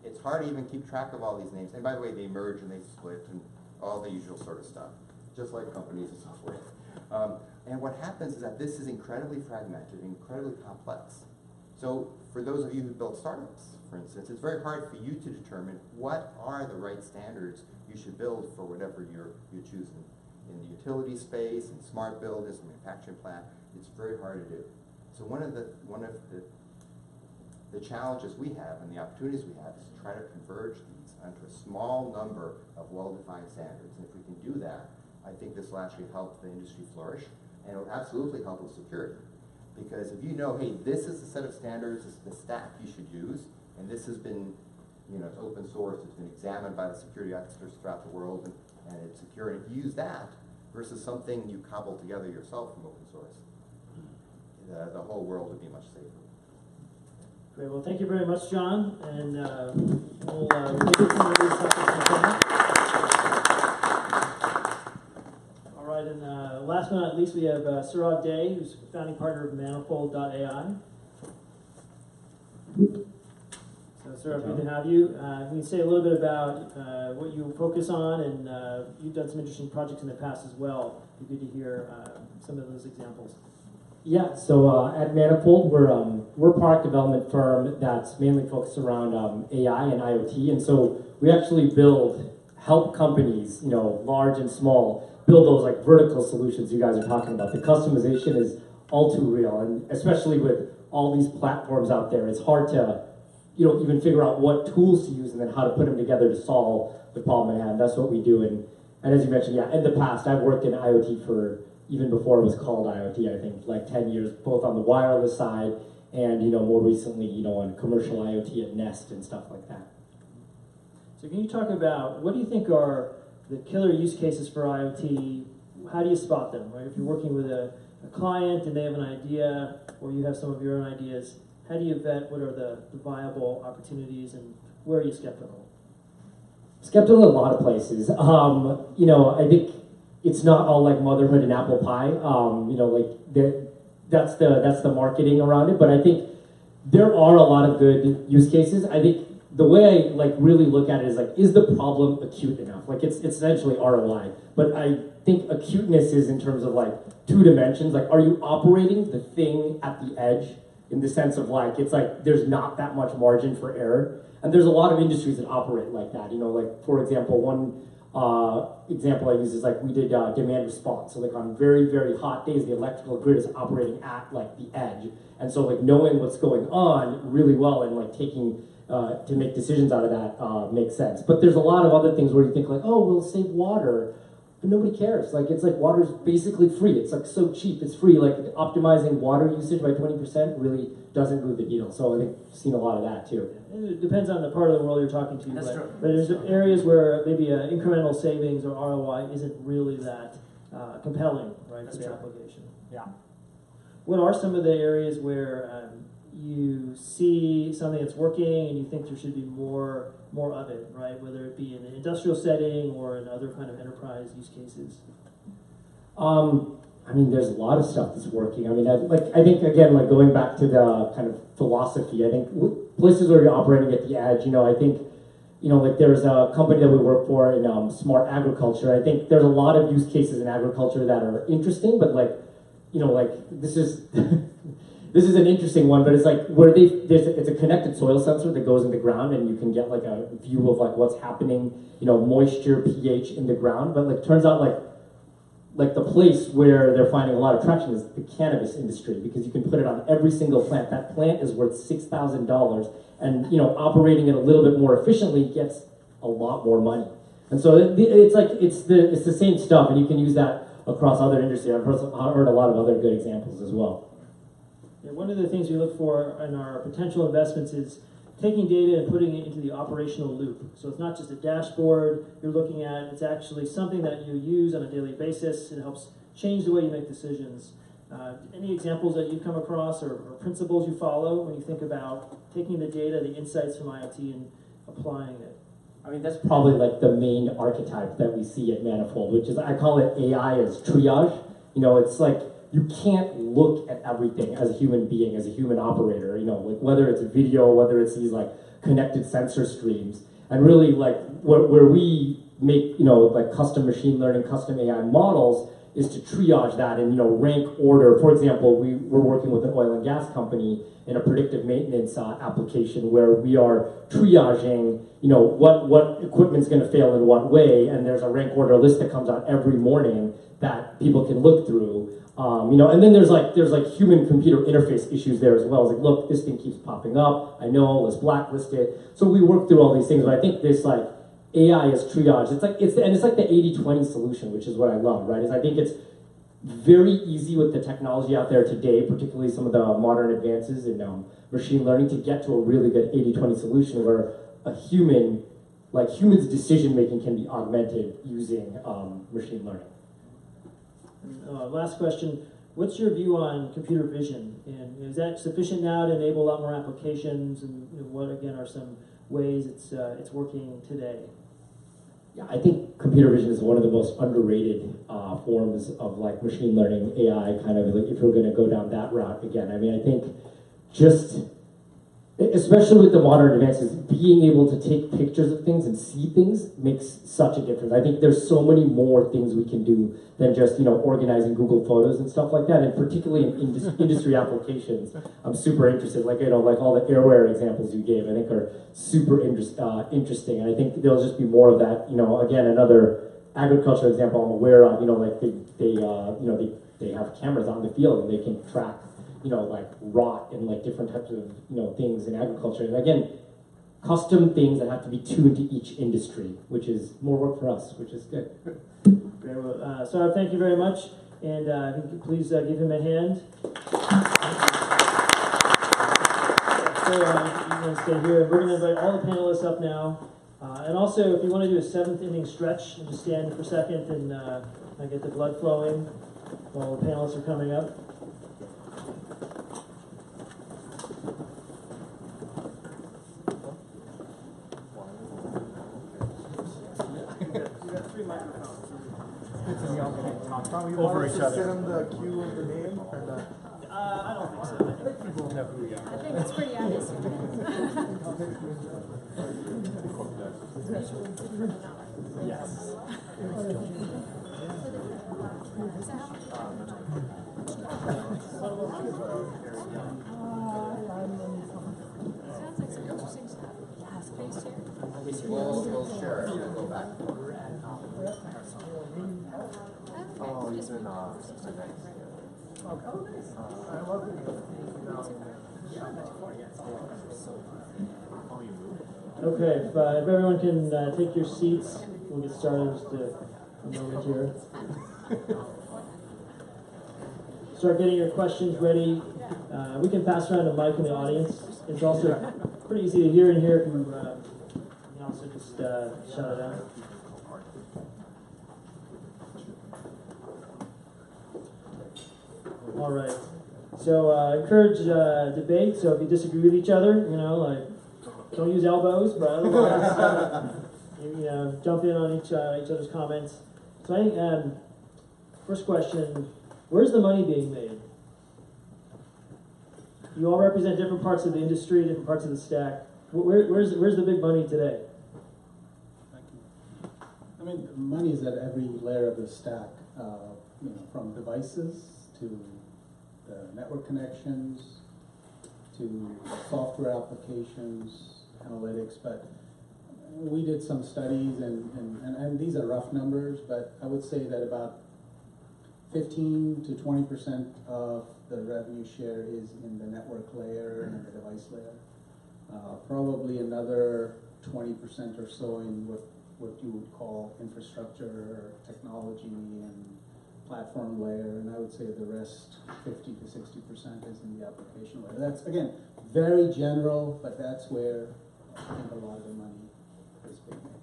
It's hard to even keep track of all these names. And by the way, they merge and they split and all the usual sort of stuff, just like companies and so forth. And what happens is that this is incredibly fragmented, incredibly complex. So for those of you who build startups, for instance, it's very hard for you to determine what are the right standards you should build for whatever you're choosing. In the utility space, in smart buildings, in manufacturing plant, it's very hard to do. So one of the challenges we have and the opportunities we have is to try to converge these onto a small number of well-defined standards. And if we can do that, I think this will actually help the industry flourish, and it will absolutely help with security. Because if you know, hey, this is the set of standards, this is the stack you should use, and this has been, it's open source, it's been examined by the security experts throughout the world, and it's secure. And if you use that versus something you cobble together yourself from open source, the whole world would be much safer. Great. Well, thank you very much, John, and we'll get some of these topics in time. All right, and last but not least, we have Surad Day, who's founding partner of Manifold.ai. So, sir, good to have you. Can you say a little bit about what you focus on, and you've done some interesting projects in the past as well. It'd be good to hear some of those examples. Yeah, so at Manifold, we're a product development firm that's mainly focused around AI and IoT, and so we actually help companies, large and small, build those like vertical solutions you guys are talking about. The customization is all too real, and especially with all these platforms out there, it's hard to, even figure out what tools to use and then how to put them together to solve the problem at hand. That's what we do, and as you mentioned, yeah, in the past, I've worked in IoT for, even before it was called IoT, I think, like 10 years, both on the wireless side and, more recently, on commercial IoT at Nest and stuff like that. So can you talk about, what do you think are the killer use cases for IoT? How do you spot them, right? If you're working with a client and they have an idea, or you have some of your own ideas, how do you vet what are the viable opportunities, and where are you skeptical? Skeptical in a lot of places. I think it's not all like motherhood and apple pie. That's the marketing around it. But I think there are a lot of good use cases. I think the way I really look at it is the problem acute enough? It's essentially ROI. But I think acuteness is in terms of two dimensions. Are you operating the thing at the edge in the sense of there's not that much margin for error? And there's a lot of industries that operate like that. For example, one example I use is we did demand response. So on very, very hot days, the electrical grid is operating at the edge. And so knowing what's going on really well and taking to make decisions out of that makes sense. But there's a lot of other things where you think we'll save water, but nobody cares. It's water's basically free. It's so cheap, it's free. Optimizing water usage by 20% really doesn't move the needle. So I think I've seen a lot of that too. It depends on the part of the world you're talking to. That's true. But there's areas where maybe incremental savings or ROI isn't really that compelling, right, That's for the true. application. Yeah. What are some of the areas where you see something that's working and you think there should be more of it, right? Whether it be in an industrial setting or in other kind of enterprise use cases. There's a lot of stuff that's working. I think again, going back to the kind of philosophy, I think places where you're operating at the edge, I think, there's a company that we work for in smart agriculture. I think there's a lot of use cases in agriculture that are interesting, but this is this is an interesting one, but it's where it's a connected soil sensor that goes in the ground, and you can get a view of what's happening, moisture, pH in the ground. But turns out the place where they're finding a lot of traction is the cannabis industry, because you can put it on every single plant. That plant is worth $6,000, and operating it a little bit more efficiently gets a lot more money. And so it's the same stuff, and you can use that across other industries. I've heard a lot of other good examples as well. Yeah, one of the things we look for in our potential investments is taking data and putting it into the operational loop. So it's not just a dashboard you're looking at, it's actually something that you use on a daily basis. It helps change the way you make decisions. Any examples that you've come across or principles you follow when you think about taking the data, the insights from IoT, and applying it? That's probably the main archetype that we see at Manifold, which is, I call it AI as triage. It's you can't look at everything as a human being, as a human operator, whether it's video, whether it's these connected sensor streams. And really where we make, custom machine learning, custom AI models is to triage that and, rank order. For example, we're working with an oil and gas company in a predictive maintenance application where we are triaging, what equipment's gonna fail in what way, and there's a rank order list that comes out every morning that people can look through. And then there's human computer interface issues there as well. It's look, this thing keeps popping up. I know, let's blacklist it. So we work through all these things, but I think this AI is triage. It's the 80-20 solution, which is what I love, right? I think it's very easy with the technology out there today, particularly some of the modern advances in machine learning, to get to a really good 80-20 solution where a human's decision making can be augmented using machine learning. Last question, what's your view on computer vision? And is that sufficient now to enable a lot more applications? And what, again, are some ways it's working today? Yeah, I think computer vision is one of the most underrated forms of machine learning, AI, kind of if we're going to go down that route again. I think just especially with the modern advances, being able to take pictures of things and see things makes such a difference. I think there's so many more things we can do than just, organizing Google Photos and stuff like that, and particularly in industry applications. I'm super interested, like all the Airware examples you gave, I think are super interesting, and I think there'll just be more of that. Again, another agriculture example I'm aware of, they have cameras on the field and they can track rot and different types of things in agriculture. And again, custom things that have to be tuned to each industry, which is more work for us, which is good. Very well. Saurabh, thank you very much, and please give him a hand. So you can stay here. We're going to invite all the panelists up now, and also if you want to do a 7th inning stretch, and just stand for a second and get the blood flowing while the panelists are coming up. Over each other. Sit on the queue of the name? I don't think so. I think people know who we are. I think it's pretty obvious. Yes. Sounds like some interesting stuff. Space here. We'll share it. We'll go back. Oh, he's in 69. Okay, if everyone can take your seats, we'll get started in just a moment here. Start getting your questions ready. We can pass around a mic in the audience. It's also pretty easy to hear in here if you can also just shout it out. All right. So encourage debate. So if you disagree with each other, don't use elbows, but otherwise, jump in on each other's comments. So I think first question: where's the money being made? You all represent different parts of the industry, different parts of the stack. Where's the big money today? Thank you. I mean, money is at every layer of the stack, from devices to network connections to software applications, analytics. But we did some studies, and these are rough numbers, but I would say that about 15 to 20% of the revenue share is in the network layer and the device layer. Probably another 20% or so in what you would call infrastructure, technology, and platform layer, and I would say the rest, 50 to 60%, is in the application layer. That's, again, very general, but that's where I think a lot of the money is being made.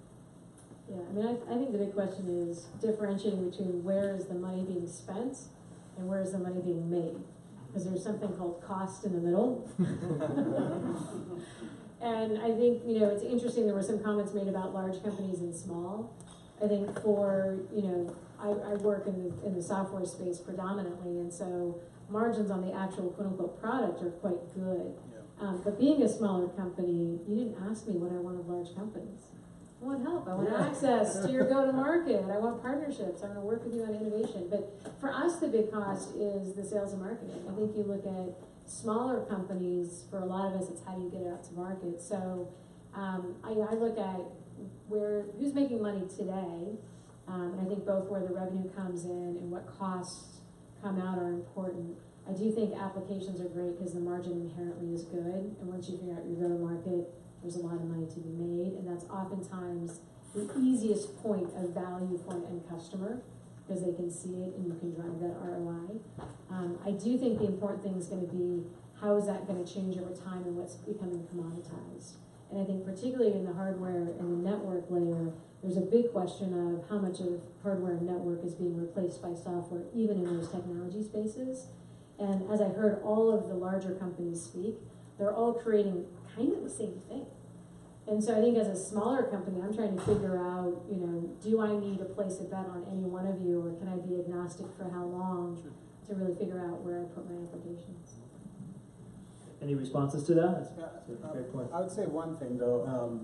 Yeah, I think the big question is differentiating between where is the money being spent and where is the money being made. Because there's something called cost in the middle. And I think, it's interesting, there were some comments made about large companies and small. I think I work in the software space predominantly, and so margins on the actual quote-unquote product are quite good. Yeah. But being a smaller company, you didn't ask me what I want of large companies. I want help. I want access to your go-to-market. I want partnerships. I want to work with you on innovation. But for us, the big cost is the sales and marketing. I think you look at smaller companies, for a lot of us, it's how do you get it out to market. So I look at who's making money today, and I think both where the revenue comes in and what costs come out are important. I do think applications are great because the margin inherently is good, and once you figure out your go-to-market, there's a lot of money to be made, and that's oftentimes the easiest point of value for an end customer because they can see it and you can drive that ROI. I do think the important thing is going to be how is that going to change over time and what's becoming commoditized. And I think particularly in the hardware and the network layer, there's a big question of how much of hardware and network is being replaced by software, even in those technology spaces. And as I heard all of the larger companies speak, they're all creating kind of the same thing. And so I think as a smaller company, I'm trying to figure out, do I need to place a bet on any one of you, or can I be agnostic for how long to really figure out where I put my applications? Any responses to that? That's a great point. I would say one thing though,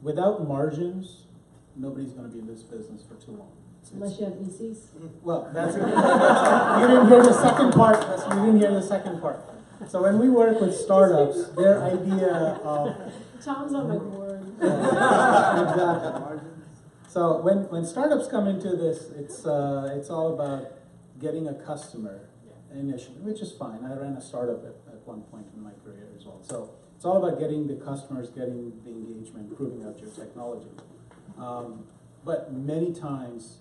without margins, nobody's going to be in this business for too long. Unless you have VCs. Well, that's it. You didn't hear the second part. You didn't hear the second part. So when we work with startups, their idea of Tom's on my board. exactly. So when startups come into this, it's all about getting a customer initially, which is fine. I ran a startup at one point in my career as well. So it's all about getting the customers, getting the engagement, proving out your technology. But many times,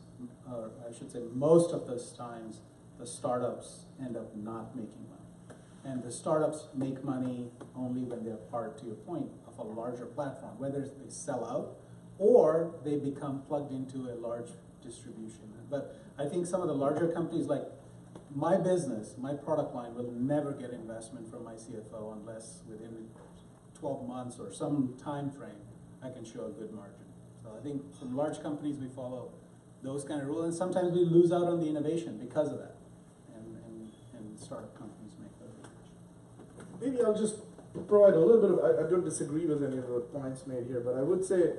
or I should say most of those times, the startups end up not making money. And the startups make money only when they're part, to your point, of a larger platform, whether they sell out or they become plugged into a large distribution. But I think some of the larger companies, like my business, my product line will never get investment from my CFO unless within 12 months or some time frame, I can show a good margin. So I think from large companies, we follow those kind of rules, and sometimes we lose out on the innovation because of that. And startup companies make those. Maybe I'll just provide a little bit of, I don't disagree with any of the points made here, but I would say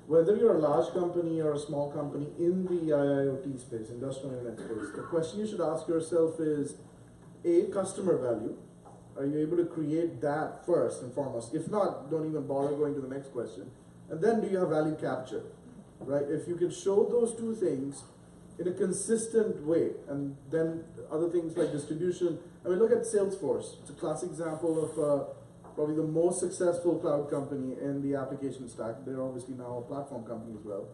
whether you're a large company or a small company in the IIoT space, industrial internet space, the question you should ask yourself is, A, customer value. Are you able to create that first and foremost? If not, don't even bother going to the next question. And then do you have value capture, right? If you can show those two things in a consistent way, and then other things like distribution. I mean, look at Salesforce. It's a classic example of probably the most successful cloud company in the application stack. They're obviously now a platform company as well.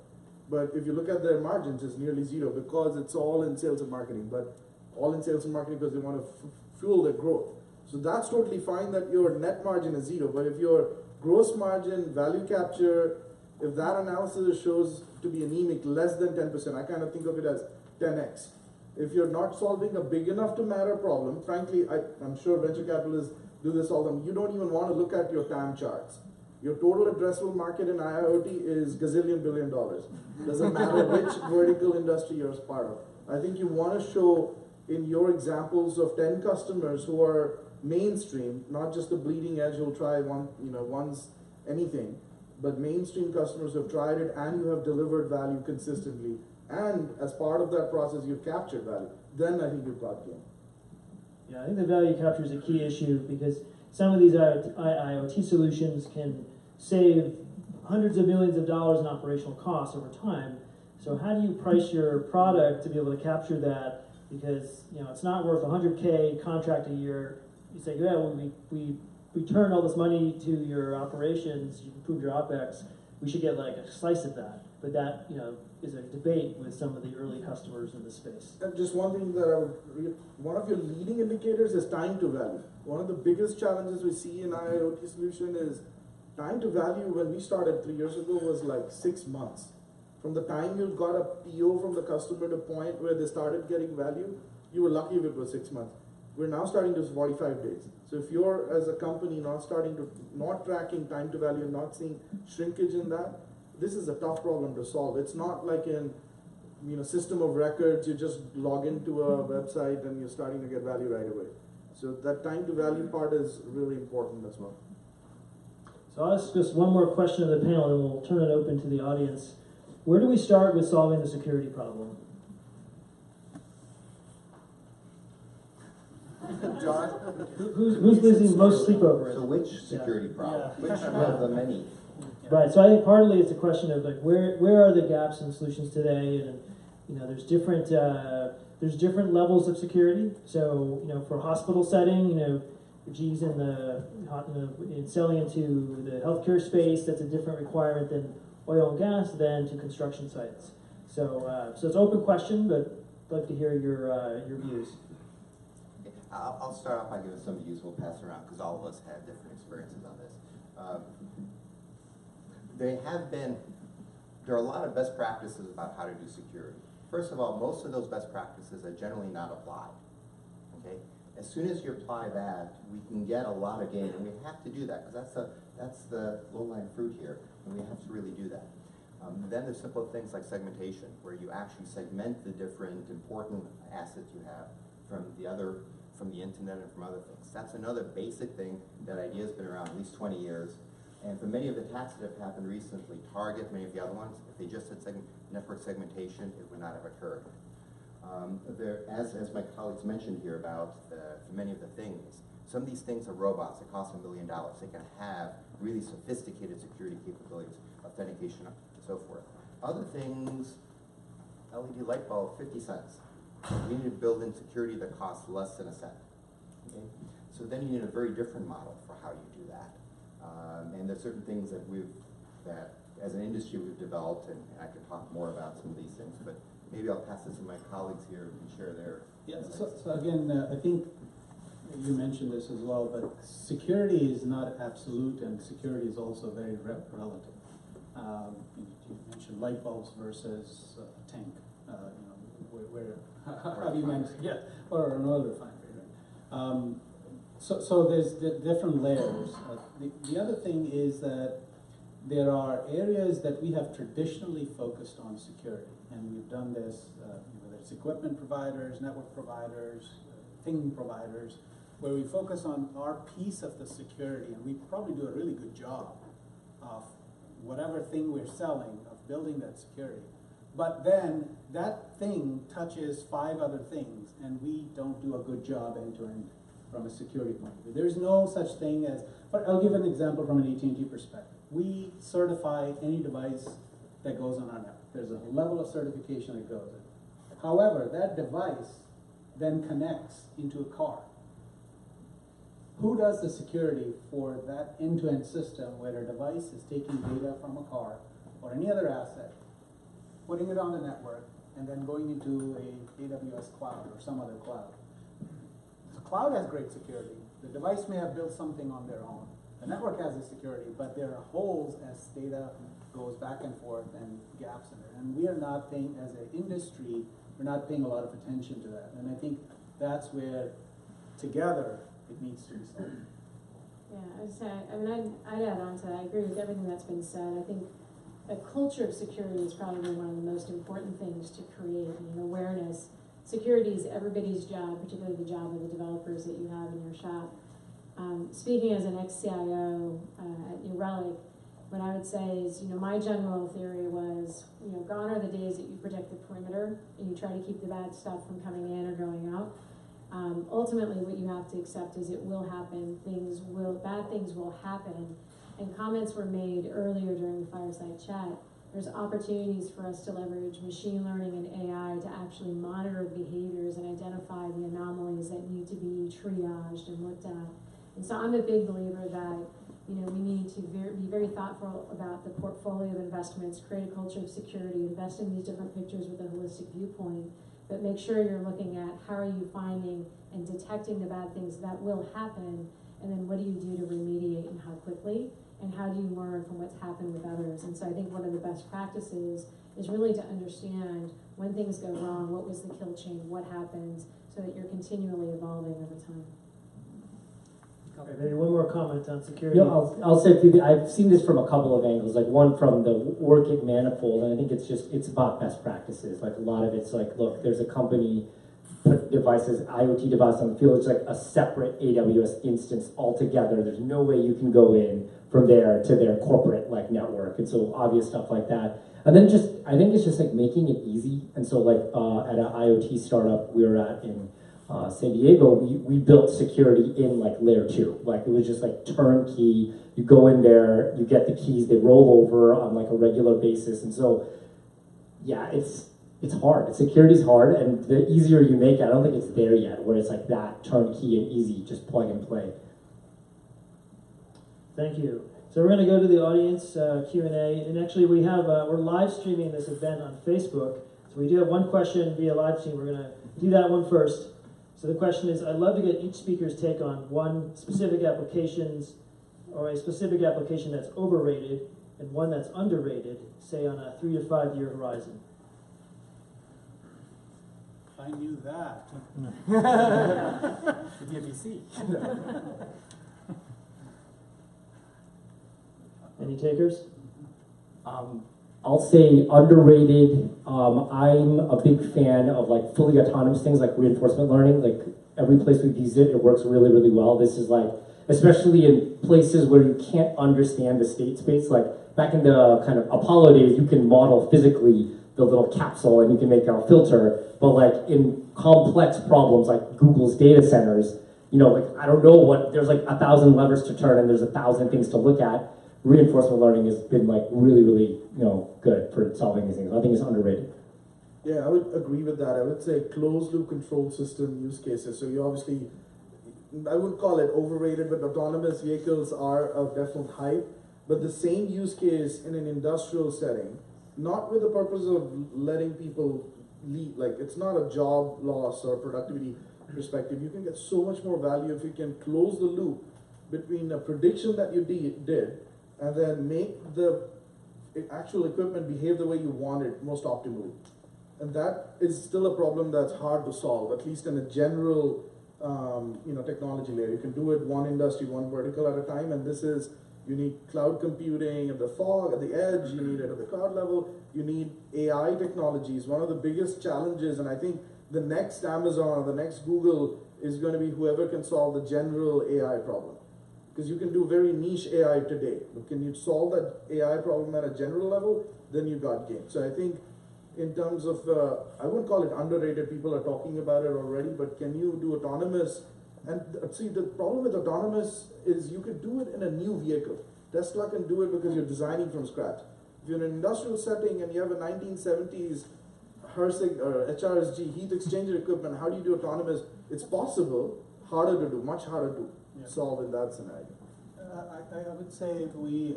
But if you look at their margins, it's nearly zero because it's all in sales and marketing, but all in sales and marketing because they want to fuel their growth. So that's totally fine that your net margin is zero, but if your gross margin, value capture, if that analysis shows to be anemic, less than 10%, I kind of think of it as 10x. If you're not solving a big enough to matter problem, frankly, I'm sure venture capitalists do this all the time, you don't even want to look at your TAM charts. Your total addressable market in IIoT is gazillion billion dollars. Doesn't matter which vertical industry you're a part of. I think you want to show in your examples of 10 customers who are mainstream, not just the bleeding edge who'll try once anything, but mainstream customers who have tried it and you have delivered value consistently, and as part of that process you've captured value, then I think you've got game. Yeah, I think the value capture is a key issue because some of these IoT solutions can save hundreds of millions of dollars in operational costs over time. So how do you price your product to be able to capture that? Because it's not worth $100K contract a year. You say, yeah, when we return all this money to your operations, you improve your OpEx, we should get like a slice of that. But that is a debate with some of the early customers in the space. And just one thing that I would one of your leading indicators is time to value. One of the biggest challenges we see in IoT solution is time to value. When we started 3 years ago was like 6 months. From the time you got a PO from the customer to point where they started getting value, you were lucky if it was 6 months. We're now starting to 45 days. So if you're, as a company, not tracking time to value and not seeing shrinkage in that, this is a tough problem to solve. It's not like in system of records, you just log into a website and you're starting to get value right away. So that time to value part is really important as well. So I'll ask just one more question of the panel and we'll turn it open to the audience. Where do we start with solving the security problem? John? Who's losing most sleep over it? So which security problem? Which of the many? Right. So I think partly it's a question of like where are the gaps in solutions today, and there's different levels of security. So for hospital setting, G's in in selling into the healthcare space, that's a different requirement than oil and gas, than to construction sites. So so it's an open question, but I'd like to hear your views. I'll start off by giving some views. We'll pass around because all of us have different experiences on this. There are a lot of best practices about how to do security. First of all, most of those best practices are generally not applied. Okay, as soon as you apply that, we can get a lot of gain, and we have to do that because that's the low-lying fruit here, and we have to really do that. Then there's simple things like segmentation, where you actually segment the different important assets you have from the other from the internet and from other things. That's another basic thing. That idea has been around at least 20 years. And for many of the attacks that have happened recently, Target, many of the other ones, if they just had network segmentation, it would not have occurred. As my colleagues mentioned here about for many of the things, some of these things are robots that cost $1 million. They can have really sophisticated security capabilities, authentication, and so forth. Other things, LED light bulb, 50 cents. You need to build in security that costs less than a cent. Okay? So then you need a very different model for how you do that. And there's certain things that as an industry we've developed, and I can talk more about some of these things, but maybe I'll pass this to my colleagues here who can share their insights. So again, I think you mentioned this as well, but security is not absolute, and security is also very relative. You mentioned light bulbs versus a tank. How do you manage? Yeah, or an oil refinery, right? So there's different layers. The other thing is that there are areas that we have traditionally focused on security, and we've done this, whether it's equipment providers, network providers, thing providers, where we focus on our piece of the security, and we probably do a really good job of whatever thing we're selling, of building that security. But then that thing touches 5 other things, and we don't do a good job end-to-end from a security point of view. There's no such thing as, but I'll give an example from an AT&T perspective. We certify any device that goes on our network. There's a level of certification that goes in. However, that device then connects into a car. Who does the security for that end-to-end system where a device is taking data from a car or any other asset, putting it on the network, and then going into a AWS cloud or some other cloud? The cloud has great security. The device may have built something on their own. The network has the security, but there are holes as data goes back and forth and gaps in it. And we are not paying, as an industry, we're not paying a lot of attention to that. And I think that's where, together, it needs to be solved. Yeah, I'd add on to that. I agree with everything that's been said. I think a culture of security is probably one of the most important things to create. Awareness. Security is everybody's job, particularly the job of the developers that you have in your shop. Speaking as an ex-CIO at New Relic, what I would say is, my general theory was, gone are the days that you protect the perimeter and you try to keep the bad stuff from coming in or going out. Ultimately, what you have to accept is it will happen. Bad things will happen. And comments were made earlier during the fireside chat. There's opportunities for us to leverage machine learning and AI to actually monitor behaviors and identify the anomalies that need to be triaged and looked at. And so I'm a big believer that we need to be very thoughtful about the portfolio of investments, create a culture of security, invest in these different pictures with a holistic viewpoint, but make sure you're looking at how are you finding and detecting the bad things that will happen, and then what do you do to remediate and how quickly, and how do you learn from what's happened with others. And so I think one of the best practices is really to understand when things go wrong, what was the kill chain, what happens, so that you're continually evolving over time. Okay, maybe one more comment on security. I'll say I've seen this from a couple of angles. Like one from the work at Manifold, and I think it's about best practices. Like a lot of it's like, look, there's a company put devices, IoT device on the field. It's like a separate AWS instance altogether. There's no way you can go in from there to their corporate network, and so obvious stuff like that. And then I think it's just like making it easy. And so like at an IoT startup we were at in San Diego, we built security in layer 2. It was just turnkey. You go in there, you get the keys, they roll over on a regular basis. And so, yeah, it's hard. Security's hard, and the easier you make it, I don't think it's there yet, where it's that turnkey and easy, just plug and play. Thank you. So we're going to go to the audience Q&A, and actually we're live streaming this event on Facebook. So we do have one question via live stream. We're going to do that one first. So the question is, I'd love to get each speaker's take on one specific applications or a specific application that's overrated and one that's underrated, say on a 3 to 5 year horizon. I knew that. It'd be a VC. Any takers? I'll say underrated. I'm a big fan of fully autonomous things like reinforcement learning. every place we've used it, it works really, really well. This is like, especially in places where you can't understand the state space, like back in the kind of Apollo days, you can model physically the little capsule and you can make a filter, but like in complex problems like Google's data centers, you know, like I don't know what, there's like 1,000 levers to turn and there's 1,000 things to look at. Reinforcement learning has been like really, really, you know, good for solving these things. I think it's underrated. Yeah, I would agree with that. I would say closed loop control system use cases. So you obviously, I wouldn't call it overrated, but autonomous vehicles are of definite hype. But the same use case in an industrial setting, not with the purpose of letting people leave, like it's not a job loss or productivity perspective. You can get so much more value if you can close the loop between a prediction that you did and then make the actual equipment behave the way you want it most optimally. And that is still a problem that's hard to solve, at least in a general technology layer. You can do it one industry, one vertical at a time, and this is, you need cloud computing at the fog, at the edge, you need it at the cloud level, you need AI technologies. One of the biggest challenges, and I think the next Amazon or the next Google is going to be whoever can solve the general AI problem. Because you can do very niche AI today, but can you solve that AI problem at a general level, then you got game. So I think in terms of, I wouldn't call it underrated, people are talking about it already, but can you do autonomous? And see, the problem with autonomous is you could do it in a new vehicle. Tesla can do it because you're designing from scratch. If you're in an industrial setting and you have a 1970s Hersig or HRSG heat exchanger equipment, how do you do autonomous? It's possible, harder to do, much harder to solve in that scenario. I would say we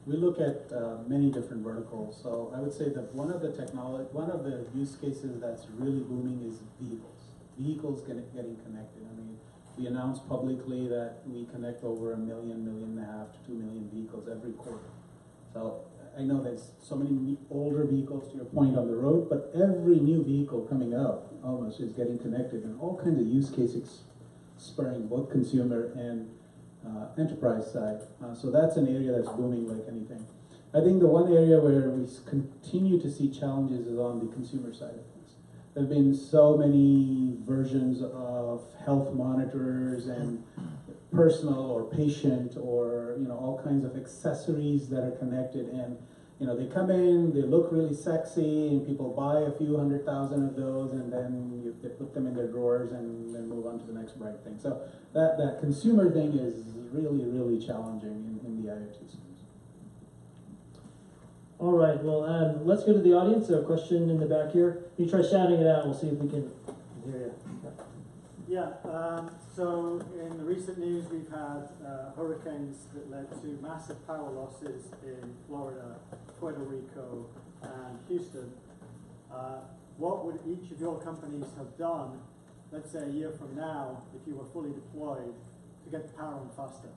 look at many different verticals. So I would say that one of the use cases that's really booming is vehicles. Vehicles getting connected. I mean, we announced publicly that we connect over 1.5 million to 2 million vehicles every quarter. So I know there's so many older vehicles, to your point, on the road, but every new vehicle coming out almost is getting connected, and all kinds of use cases spurring both consumer and enterprise side. So that's an area that's booming like anything. I think the one area where we continue to see challenges is on the consumer side of things. There have been so many versions of health monitors and personal or patient or all kinds of accessories that are connected, and they come in, they look really sexy, and people buy a few 100,000 of those, and then they put them in their drawers and then move on to the next bright thing. So that consumer thing is really, really challenging in the IoT space. All right, well, let's go to the audience. A question in the back here. You try shouting it out, and we'll see if we can hear you. Yeah, so in the recent news we've had hurricanes that led to massive power losses in Florida, Puerto Rico, and Houston. What would each of your companies have done, let's say a year from now, if you were fully deployed, to get the power on faster?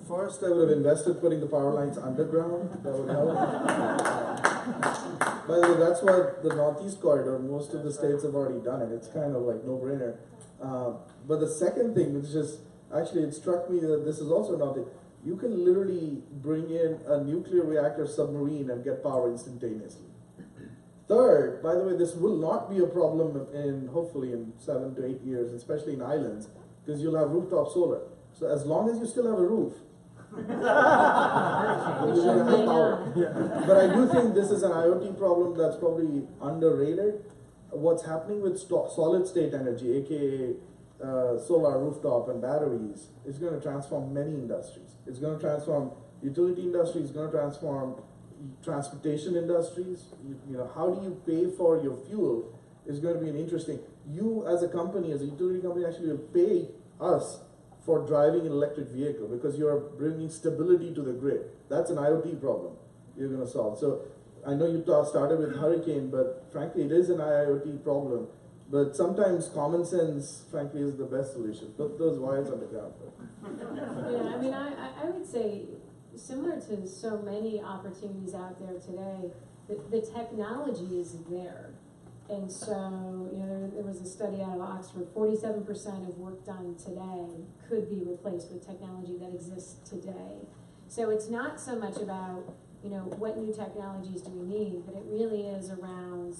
First, I would have invested putting the power lines underground. That would help. By the way, that's what the Northeast Corridor, most of the states have already done it. It's kind of like no-brainer. But the second thing, which is, actually it struck me that this is also nothing. You can literally bring in a nuclear reactor submarine and get power instantaneously. Third, by the way, this will not be a problem hopefully in 7 to 8 years, especially in islands, because you'll have rooftop solar. So as long as you still have a roof, you will have power. But I do think this is an IoT problem that's probably underrated. What's happening with solid state energy, aka solar rooftop and batteries, is going to transform many industries. It's going to transform utility industries. It's going to transform transportation industries. How do you pay for your fuel is going to be an interesting. You as a company, as a utility company, actually will pay us for driving an electric vehicle because you're bringing stability to the grid. That's an IoT problem you're going to solve. So I know you started with hurricane, but frankly, it is an IoT problem. But sometimes common sense, frankly, is the best solution. Put those wires on the ground. Yeah, I mean, I would say, similar to so many opportunities out there today, the technology is there. And so, there was a study out of Oxford, 47% of work done today could be replaced with technology that exists today. So it's not so much about, what new technologies do we need, but it really is around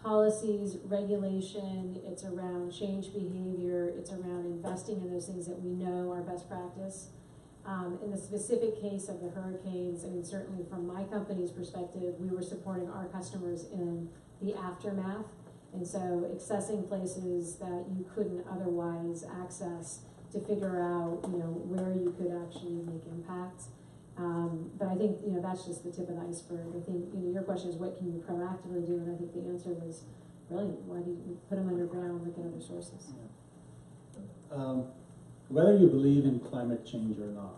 policies, regulation, it's around change behavior, it's around investing in those things that we know are best practice. In the specific case of the hurricanes, I mean, certainly from my company's perspective, we were supporting our customers in the aftermath. And so accessing places that you couldn't otherwise access to figure out, where you could actually make impact. But I think, that's just the tip of the iceberg. I think, your question is what can you proactively do? And I think the answer was, really, why do you put them underground, look at other sources? Whether you believe in climate change or not,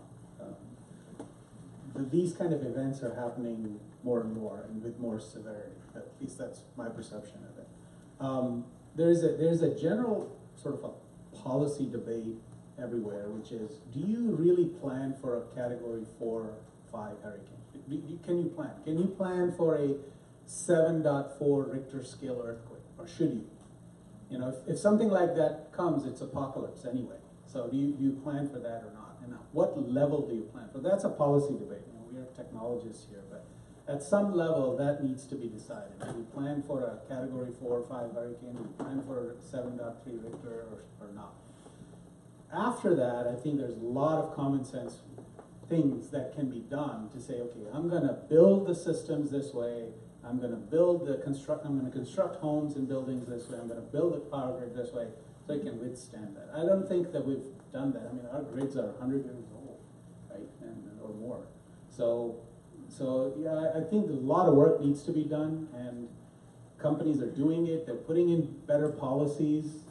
these kind of events are happening more and more and with more severity. At least that's my perception of it. There's a general sort of a policy debate everywhere, which is, do you really plan for a Category 4, 5 hurricane? Can you plan? Can you plan for a 7.4 Richter scale earthquake, or should you? If something like that comes, it's apocalypse anyway. So do you plan for that or not? And what level do you plan for? That's a policy debate. We are technologists here, but at some level that needs to be decided. Do you plan for a Category 4 or 5 hurricane? Do you plan for 7.3 Richter or not? After that, I think there's a lot of common sense things that can be done to say, okay, I'm going to build the systems this way. I'm going to construct homes and buildings this way. I'm going to build the power grid this way, so it can withstand that. I don't think that we've done that. I mean, our grids are 100 years old, right, or more. So yeah, I think a lot of work needs to be done, and companies are doing it. They're putting in better policies.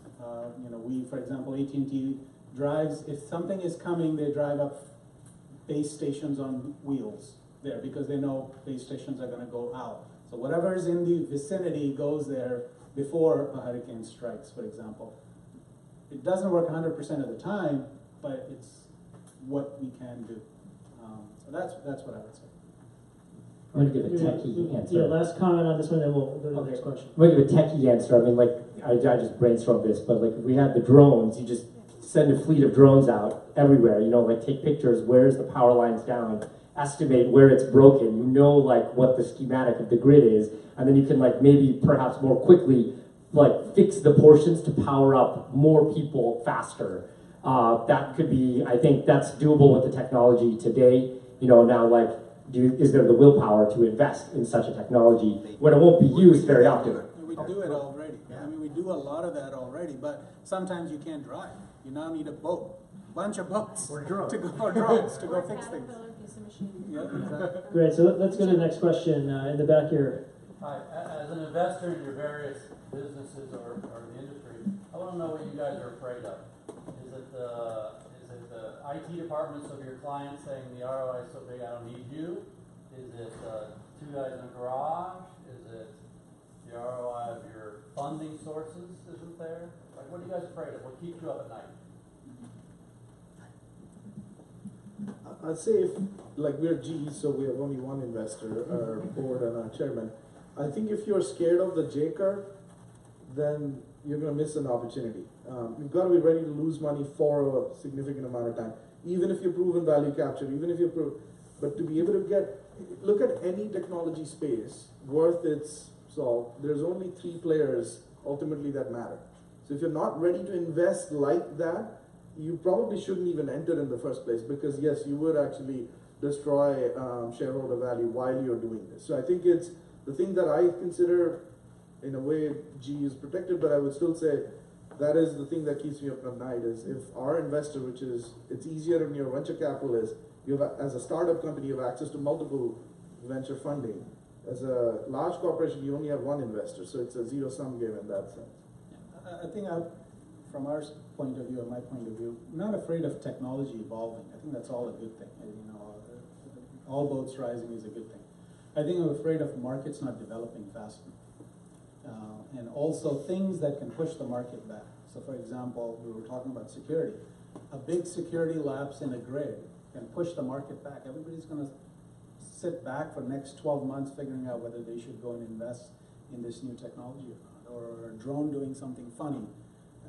For example, AT&T drives, if something is coming, they drive up base stations on wheels there because they know base stations are going to go out. So whatever is in the vicinity goes there before a hurricane strikes, for example. It doesn't work 100% of the time, but it's what we can do. So that's what I would say. I'm going to give a techie answer. Yeah, last comment on this one, then we'll go to the next question. I'm going to give a techie answer. I mean, I just brainstormed this, but if we had the drones, you just send a fleet of drones out everywhere, take pictures, where's the power lines down, estimate where it's broken, what the schematic of the grid is, and then you can maybe perhaps more quickly fix the portions to power up more people faster. That could be, I think that's doable with the technology today. Now is there the willpower to invest in such a technology when it won't be used very often? We do it already. I mean, we do a lot of that already, but sometimes you can't drive. You now need a bunch of boats or drones to go fix things. Yeah, exactly. Great, so let's go to the next question in the back here. Hi, as an investor in your various businesses or the industry, I want to know what you guys are afraid of. Is it the IT departments of your clients saying the ROI is so big I don't need you? Is it two guys in a garage? Is it the ROI of your funding sources isn't there? What are you guys afraid of? What keeps you up at night? I'd say if, we're GE, so we have only one investor, our board and our chairman. I think if you're scared of the J curve, then you're going to miss an opportunity. You've got to be ready to lose money for a significant amount of time, even if you're proven value capture, even if you're but to be able to look at any technology space worth its salt, there's only 3 players ultimately that matter. So if you're not ready to invest like that, you probably shouldn't even enter in the first place, because yes, you would actually destroy shareholder value while you're doing this. So I think it's the thing that I consider, in a way, GE is protected, but I would still say that is the thing that keeps me up at night, is if our investor, which is, it's easier in your venture capital, is you have, as a startup company, you have access to multiple venture funding. As a large corporation, you only have one investor, so it's a zero-sum game in that sense. I think from our point of view, or my point of view, I'm not afraid of technology evolving. I think that's all a good thing. All boats rising is a good thing. I think I'm afraid of markets not developing fast enough. And also things that can push the market back. So for example, we were talking about security. A big security lapse in a grid can push the market back. Everybody's going to sit back for the next 12 months figuring out whether they should go and invest in this new technology or not. Or a drone doing something funny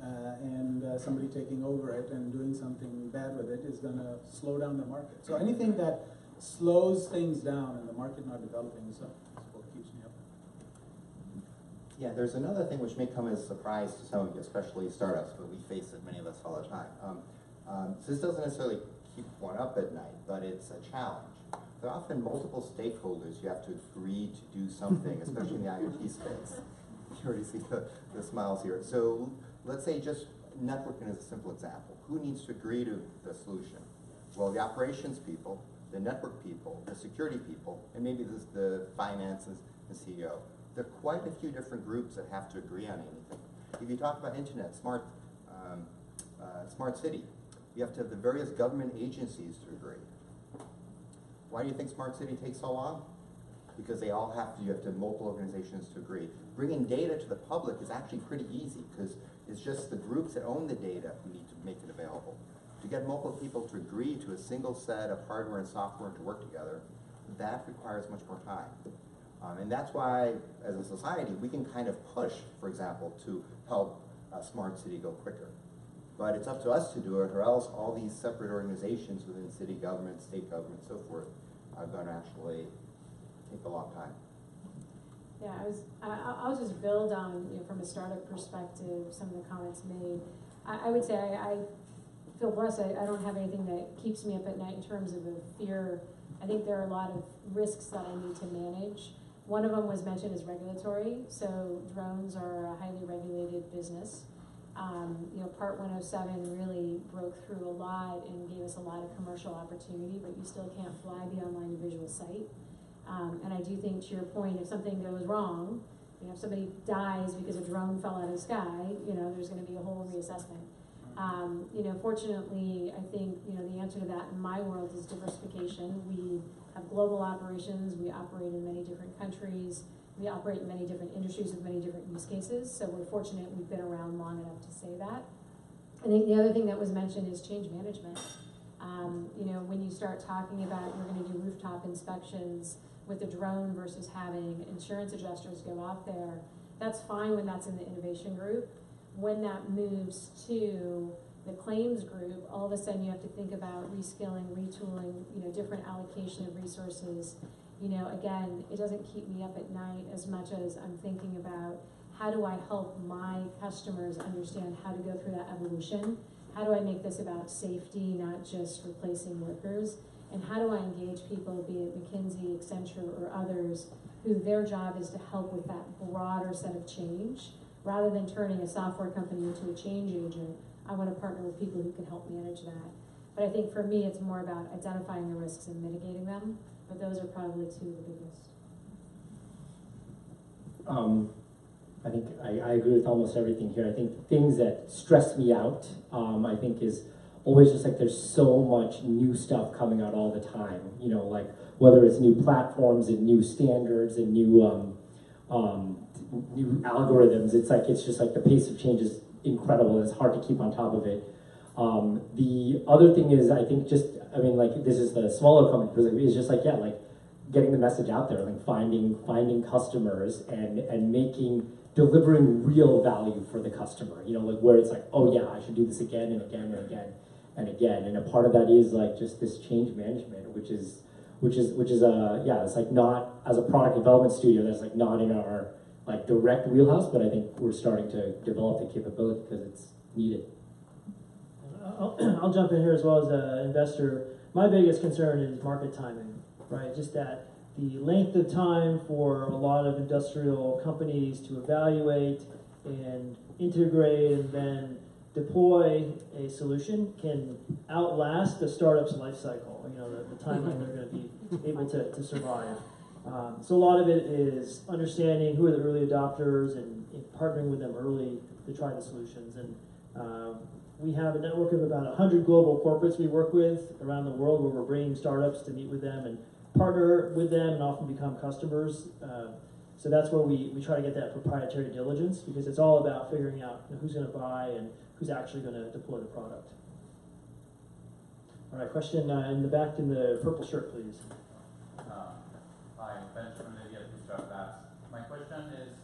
and somebody taking over it and doing something bad with it is going to slow down the market. So anything that slows things down and the market not developing is what keeps me up. Yeah, there's another thing which may come as a surprise to some of you, especially startups, but we face it, many of us, all the time. So this doesn't necessarily keep one up at night, but it's a challenge. There are often multiple stakeholders you have to agree to do something, especially in the IoT space. You already see the smiles here. So let's say just networking is a simple example. Who needs to agree to the solution? Well, the operations people, the network people, the security people, and maybe the finances, the CEO. There are quite a few different groups that have to agree on anything. If you talk about internet, smart city, you have to have the various government agencies to agree. Why do you think smart city takes so long? Because you have to have multiple organizations to agree. Bringing data to the public is actually pretty easy because it's just the groups that own the data who need to make it available. To get multiple people to agree to a single set of hardware and software to work together, that requires much more time. And that's why, as a society, we can kind of push, for example, to help a smart city go quicker. But it's up to us to do it, or else all these separate organizations within city government, state government, so forth, are going to actually take a long time. Yeah, I'll just build on, from a startup perspective, some of the comments made. I would say I feel blessed. I don't have anything that keeps me up at night in terms of a fear. I think there are a lot of risks that I need to manage. One of them was mentioned as regulatory. So drones are a highly regulated business. Part 107 really broke through a lot and gave us a lot of commercial opportunity, but you still can't fly beyond line of visual sight. And I do think, to your point, if something goes wrong, if somebody dies because a drone fell out of the sky, there's going to be a whole reassessment. Fortunately, I think, the answer to that in my world is diversification. We have global operations. We operate in many different countries. We operate in many different industries with many different use cases. So we're fortunate we've been around long enough to say that. I think the other thing that was mentioned is change management. When you start talking about we're going to do rooftop inspections with a drone versus having insurance adjusters go out there, that's fine when that's in the innovation group. When that moves to the claims group, all of a sudden you have to think about reskilling, retooling, different allocation of resources. Again, it doesn't keep me up at night as much as I'm thinking about how do I help my customers understand how to go through that evolution? How do I make this about safety, not just replacing workers? And how do I engage people, be it McKinsey, Accenture, or others, who their job is to help with that broader set of change? Rather than turning a software company into a change agent, I want to partner with people who can help manage that. But I think for me, it's more about identifying the risks and mitigating them. But those are probably two of the biggest. I think I agree with almost everything here. I think things that stress me out, I think is always just like there's so much new stuff coming out all the time. Like whether it's new platforms and new standards and new algorithms, it's just like the pace of change is incredible. It's hard to keep on top of it. The other thing is, I think this is the smaller company, is just like getting the message out there, like finding customers and delivering real value for the customer. Where it's like, oh yeah, I should do this again and again and again and again. And a part of that is like just this change management, which is it's like not, as a product development studio, that's like not in our like direct wheelhouse, but I think we're starting to develop the capability because it's needed. I'll jump in here as well as an investor. My biggest concern is market timing, right? Just that the length of time for a lot of industrial companies to evaluate and integrate and then deploy a solution can outlast the startup's life cycle, the timeline they're going to be able to survive. So a lot of it is understanding who are the early adopters and partnering with them early to try the solutions. And we have a network of about 100 global corporates we work with around the world where we're bringing startups to meet with them and partner with them and often become customers. So that's where we try to get that proprietary diligence, because it's all about figuring out who's going to buy and who's actually going to deploy the product. All right, question in the back in the purple shirt, please. Hi, Benjamin Levy at Bootstrap Labs. My question is,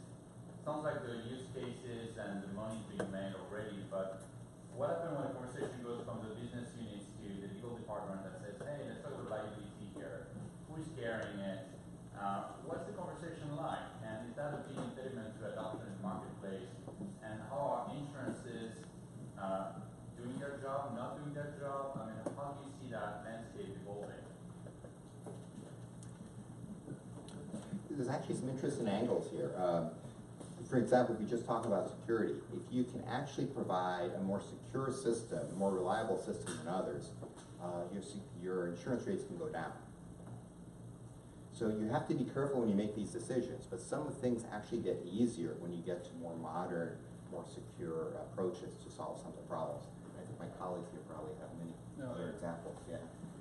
sounds like the use cases and the money being made already, but what happens when a conversation goes from the business units to the legal department that says, hey, let's talk about liability here. Who's carrying it? What's the conversation like? And is that a big impediment to adoption actually some interesting angles here. For example, if you just talk about security, if you can actually provide a more secure system, a more reliable system than others, your insurance rates can go down. So you have to be careful when you make these decisions, but some of the things actually get easier when you get to more modern, more secure approaches to solve some of the problems. I think my colleagues here probably have many other examples. Yeah.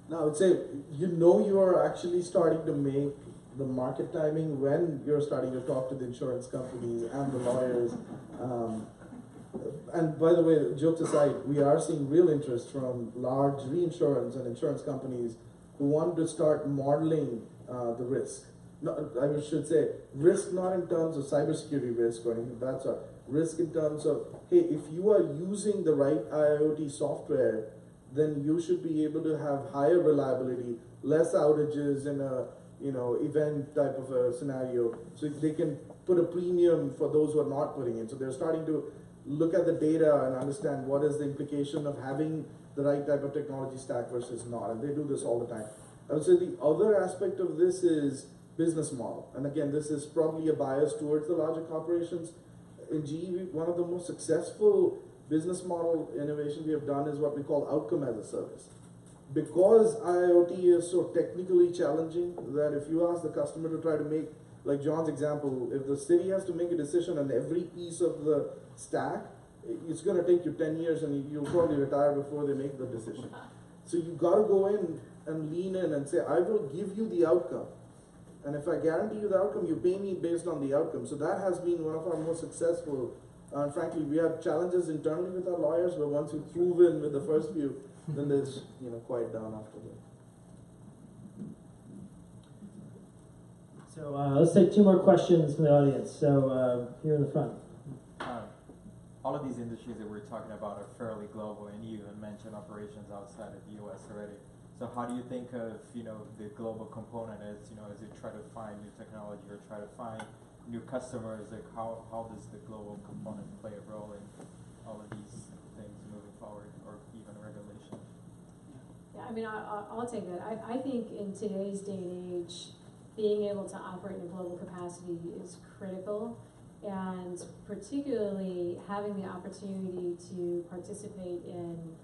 Now, I would say, you are actually starting to make the market timing when you're starting to talk to the insurance companies and the lawyers. And by the way, jokes aside, we are seeing real interest from large reinsurance and insurance companies who want to start modeling the risk. No, I should say risk not in terms of cybersecurity risk or anything. That's a risk in terms of, hey, if you are using the right IIoT software, then you should be able to have higher reliability, less outages in a event type of a scenario. So they can put a premium for those who are not putting in. So they're starting to look at the data and understand what is the implication of having the right type of technology stack versus not. And they do this all the time. I would say the other aspect of this is business model. And again, this is probably a bias towards the larger corporations. In GE, one of the most successful business model innovation we have done is what we call outcome as a service. Because IIoT is so technically challenging that if you ask the customer to try to make, like John's example, if the city has to make a decision on every piece of the stack, it's going to take you 10 years and you'll probably retire before they make the decision. So you got to go in and lean in and say, I will give you the outcome. And if I guarantee you the outcome, you pay me based on the outcome. So that has been one of our most successful. And frankly, we have challenges internally with our lawyers, but once you prove in with the first few, then there's quiet down after that. So let's take two more questions from the audience. So here in the front. All of these industries that we're talking about are fairly global, and you even mentioned operations outside of the U.S. already. So how do you think of the global component as as you try to find new technology or try to find new customers? Like how does the global component play a role in all of these things moving forward, or even regulation? Yeah, I mean, I'll take that. I think in today's day and age, being able to operate in a global capacity is critical, and particularly having the opportunity to participate in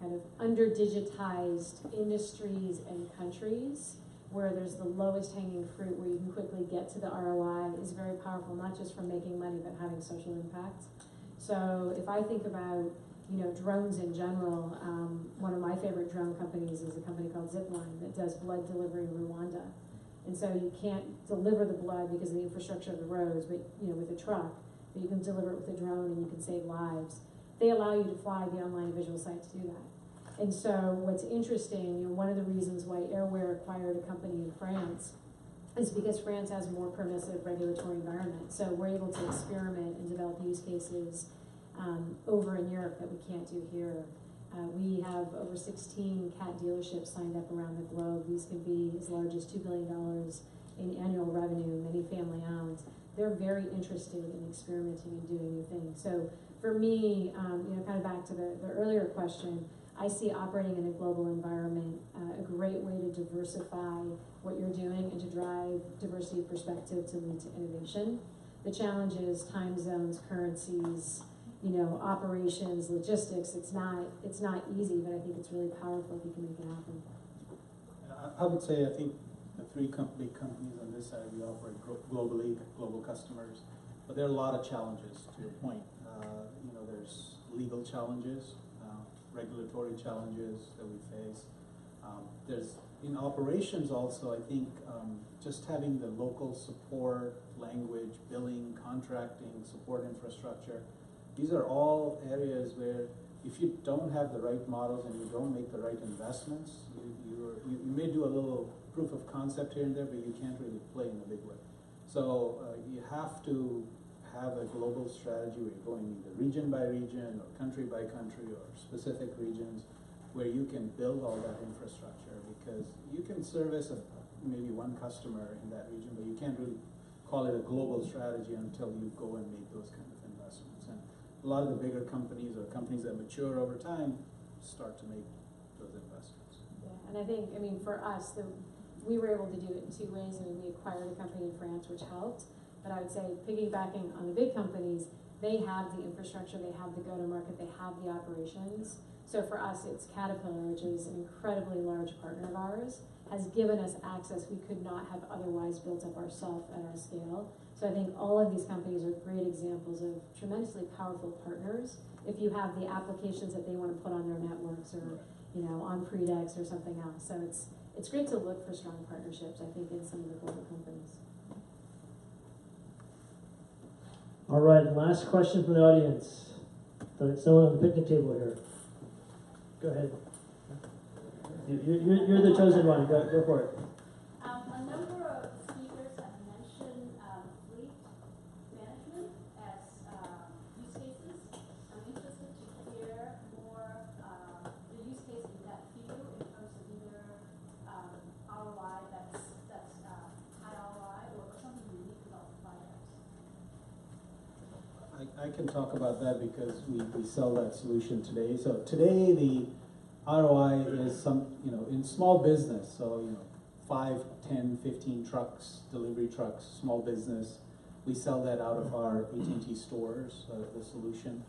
kind of under-digitized industries and countries where there's the lowest hanging fruit, where you can quickly get to the ROI, is very powerful, not just from making money, but having social impact. So if I think about drones in general, one of my favorite drone companies is a company called Zipline that does blood delivery in Rwanda. And so you can't deliver the blood because of the infrastructure of the roads, but with a truck, but you can deliver it with a drone and you can save lives. They allow you to fly beyond line of visual sight to do that. And so what's interesting, one of the reasons why Airware acquired a company in France is because France has a more permissive regulatory environment. So we're able to experiment and develop use cases over in Europe that we can't do here. We have over 16 cat dealerships signed up around the globe. These can be as large as $2 billion in annual revenue, many family owned. They're very interested in experimenting and doing new things. So for me, kind of back to the earlier question, I see operating in a global environment a great way to diversify what you're doing and to drive diversity of perspective to lead to innovation. The challenge is time zones, currencies, operations, logistics. It's not easy, but I think it's really powerful if you can make it happen. I would say, I think the three big companies on this side, we operate globally, global customers, but there are a lot of challenges, to your point. There's legal challenges, regulatory challenges that we face. There's, in operations also, I think just having the local support, language, billing, contracting, support infrastructure, these are all areas where if you don't have the right models and you don't make the right investments, you may do a little proof of concept here and there, but you can't really play in a big way. So you have to have a global strategy where you're going either region by region or country by country or specific regions where you can build all that infrastructure, because you can service maybe one customer in that region, but you can't really call it a global strategy until you go and make those kind of investments. And a lot of the bigger companies or companies that mature over time start to make those investments. Yeah, and I think, for us, we were able to do it in two ways. I mean, we acquired a company in France, which helped. But I would say, piggybacking on the big companies, they have the infrastructure, they have the go-to-market, they have the operations. So for us, it's Caterpillar, which is an incredibly large partner of ours, has given us access we could not have otherwise built up ourselves at our scale. So I think all of these companies are great examples of tremendously powerful partners if you have the applications that they want to put on their networks or, you know, on Predex or something else. So it's great to look for strong partnerships, I think, in some of the global companies. All right, last question from the audience. Someone on the picnic table here. Go ahead. You're the chosen one. Go for it. A number of speakers have mentioned fleet management as use cases. I'm interested to hear more the use case in that field in terms of either ROI that's high ROI or something unique about the project. I can talk about that because we sell that solution today. So today the ROI is some, in small business, so 5, 10, 15 trucks, delivery trucks, small business. We sell that out of our AT&T stores, the solution.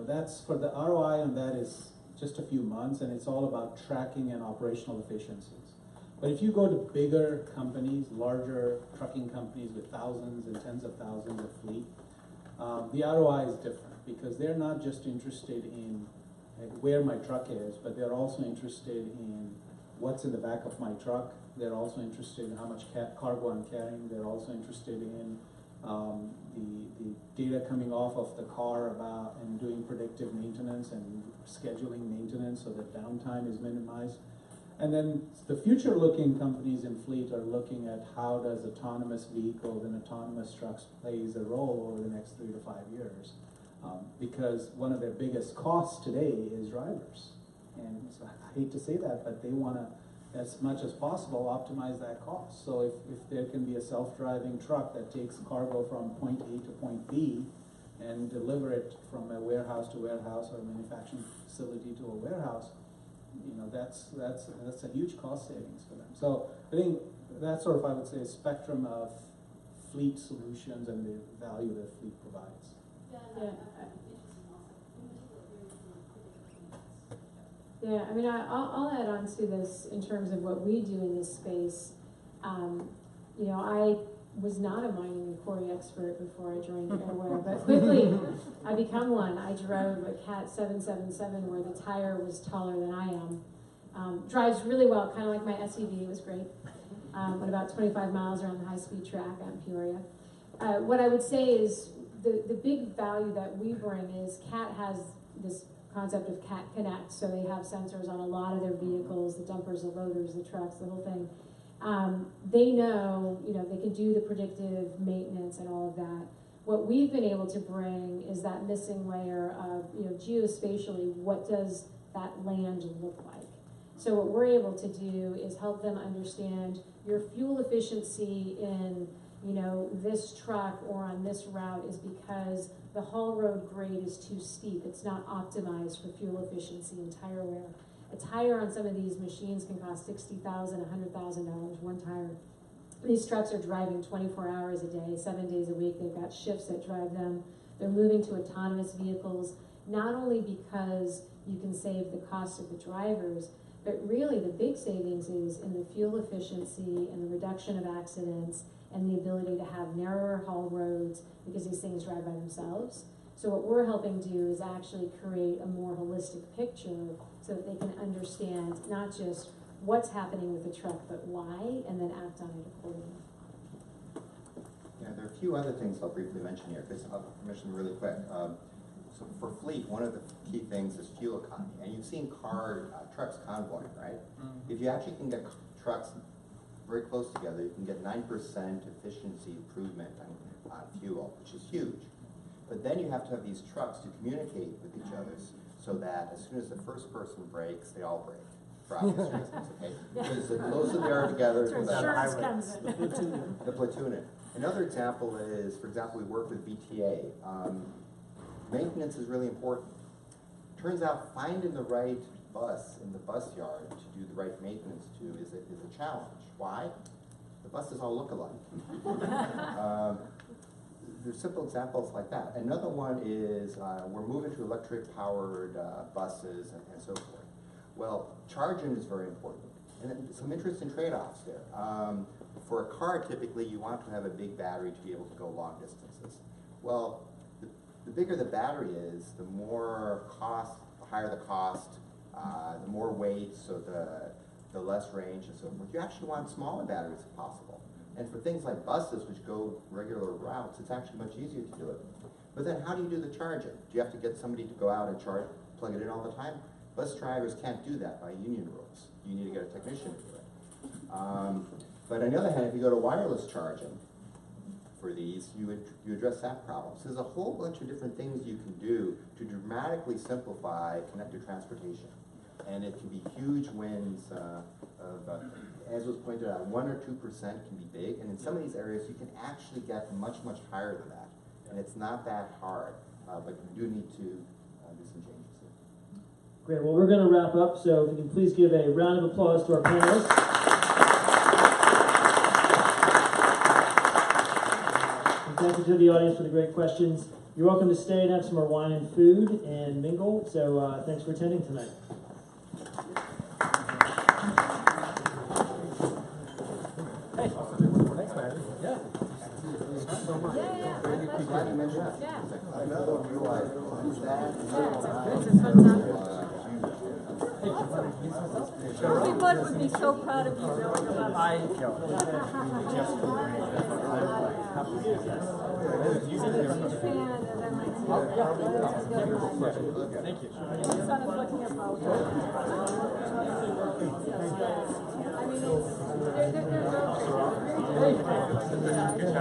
That's for the ROI on that is just a few months, and it's all about tracking and operational efficiencies. But if you go to bigger companies, larger trucking companies with thousands and tens of thousands of fleet, the ROI is different because they're not just interested in where my truck is, but they're also interested in what's in the back of my truck. They're also interested in how much cargo I'm carrying. They're also interested in the data coming off of the car about and doing predictive maintenance and scheduling maintenance so that downtime is minimized. And then the future-looking companies in fleet are looking at how does autonomous vehicles and autonomous trucks plays a role over the next 3 to 5 years. Because one of their biggest costs today is drivers. And so I hate to say that, but they want to, as much as possible, optimize that cost. So if there can be a self-driving truck that takes cargo from point A to point B and deliver it from a warehouse to warehouse or a manufacturing facility to a warehouse, that's a huge cost savings for them. So I think that's sort of, I would say, a spectrum of fleet solutions and the value that fleet provides. Yeah, I mean, I'll add on to this in terms of what we do in this space. I was not a mining and quarry expert before I joined Airware, but quickly I become one. I drove a Cat 777 where the tire was taller than I am. Drives really well, kind of like my SUV. It was great. Went about 25 miles around the high-speed track out in Peoria. What I would say is the big value that we bring is Cat has this concept of Cat Connect, so they have sensors on a lot of their vehicles, the dumpers, the loaders, the trucks, the whole thing. They know, they can do the predictive maintenance and all of that. What we've been able to bring is that missing layer of, geospatially, what does that land look like? So what we're able to do is help them understand your fuel efficiency in, this truck or on this route is because the haul road grade is too steep. It's not optimized for fuel efficiency and tire wear. A tire on some of these machines can cost $60,000, $100,000, one tire. These trucks are driving 24 hours a day, 7 days a week. They've got shifts that drive them. They're moving to autonomous vehicles, not only because you can save the cost of the drivers, but really the big savings is in the fuel efficiency and the reduction of accidents and the ability to have narrower haul roads because these things drive by themselves. So what we're helping do is actually create a more holistic picture so that they can understand not just what's happening with the truck, but why, and then act on it accordingly. Yeah, there are a few other things I'll briefly mention here, because I'll mention really quick. So for fleet, one of the key things is fuel economy. And you've seen trucks convoying, right? Mm-hmm. If you actually can get trucks very close together, you can get 9% efficiency improvement on fuel, which is huge. But then you have to have these trucks to communicate with each other so that as soon as the first person breaks, they all break. For obvious reasons, okay? Because the closer they are together, the better. The platooning. Another example is, for example, we work with VTA. Maintenance is really important. Turns out finding the right bus in the bus yard to do the right maintenance to is a challenge. Why? The buses all look alike. There's simple examples like that. Another one is we're moving to electric-powered buses and so forth. Well, charging is very important. And then some interesting trade-offs there. For a car, typically, you want to have a big battery to be able to go long distances. Well, the bigger the battery is, the more cost, the higher the cost, the more weight, so the less range and so forth. You actually want smaller batteries if possible. And for things like buses, which go regular routes, it's actually much easier to do it. But then how do you do the charging? Do you have to get somebody to go out and plug it in all the time? Bus drivers can't do that by union rules. You need to get a technician to do it. But on the other hand, if you go to wireless charging for these, you address that problem. So there's a whole bunch of different things you can do to dramatically simplify connected transportation. And it can be huge wins as was pointed out, 1 or 2% can be big, and in some of these areas you can actually get much, much higher than that. And it's not that hard, but you do need to do some changes here. Great, well, we're going to wrap up, so if you can please give a round of applause to our panelists. And thank you to the audience for the great questions. You're welcome to stay and have some more wine and food and mingle, so thanks for attending tonight. Glad you mentioned that. Yeah. I don't realize that. Everyone would be so proud of you knowing about Thank you. son is looking about. I mean, they're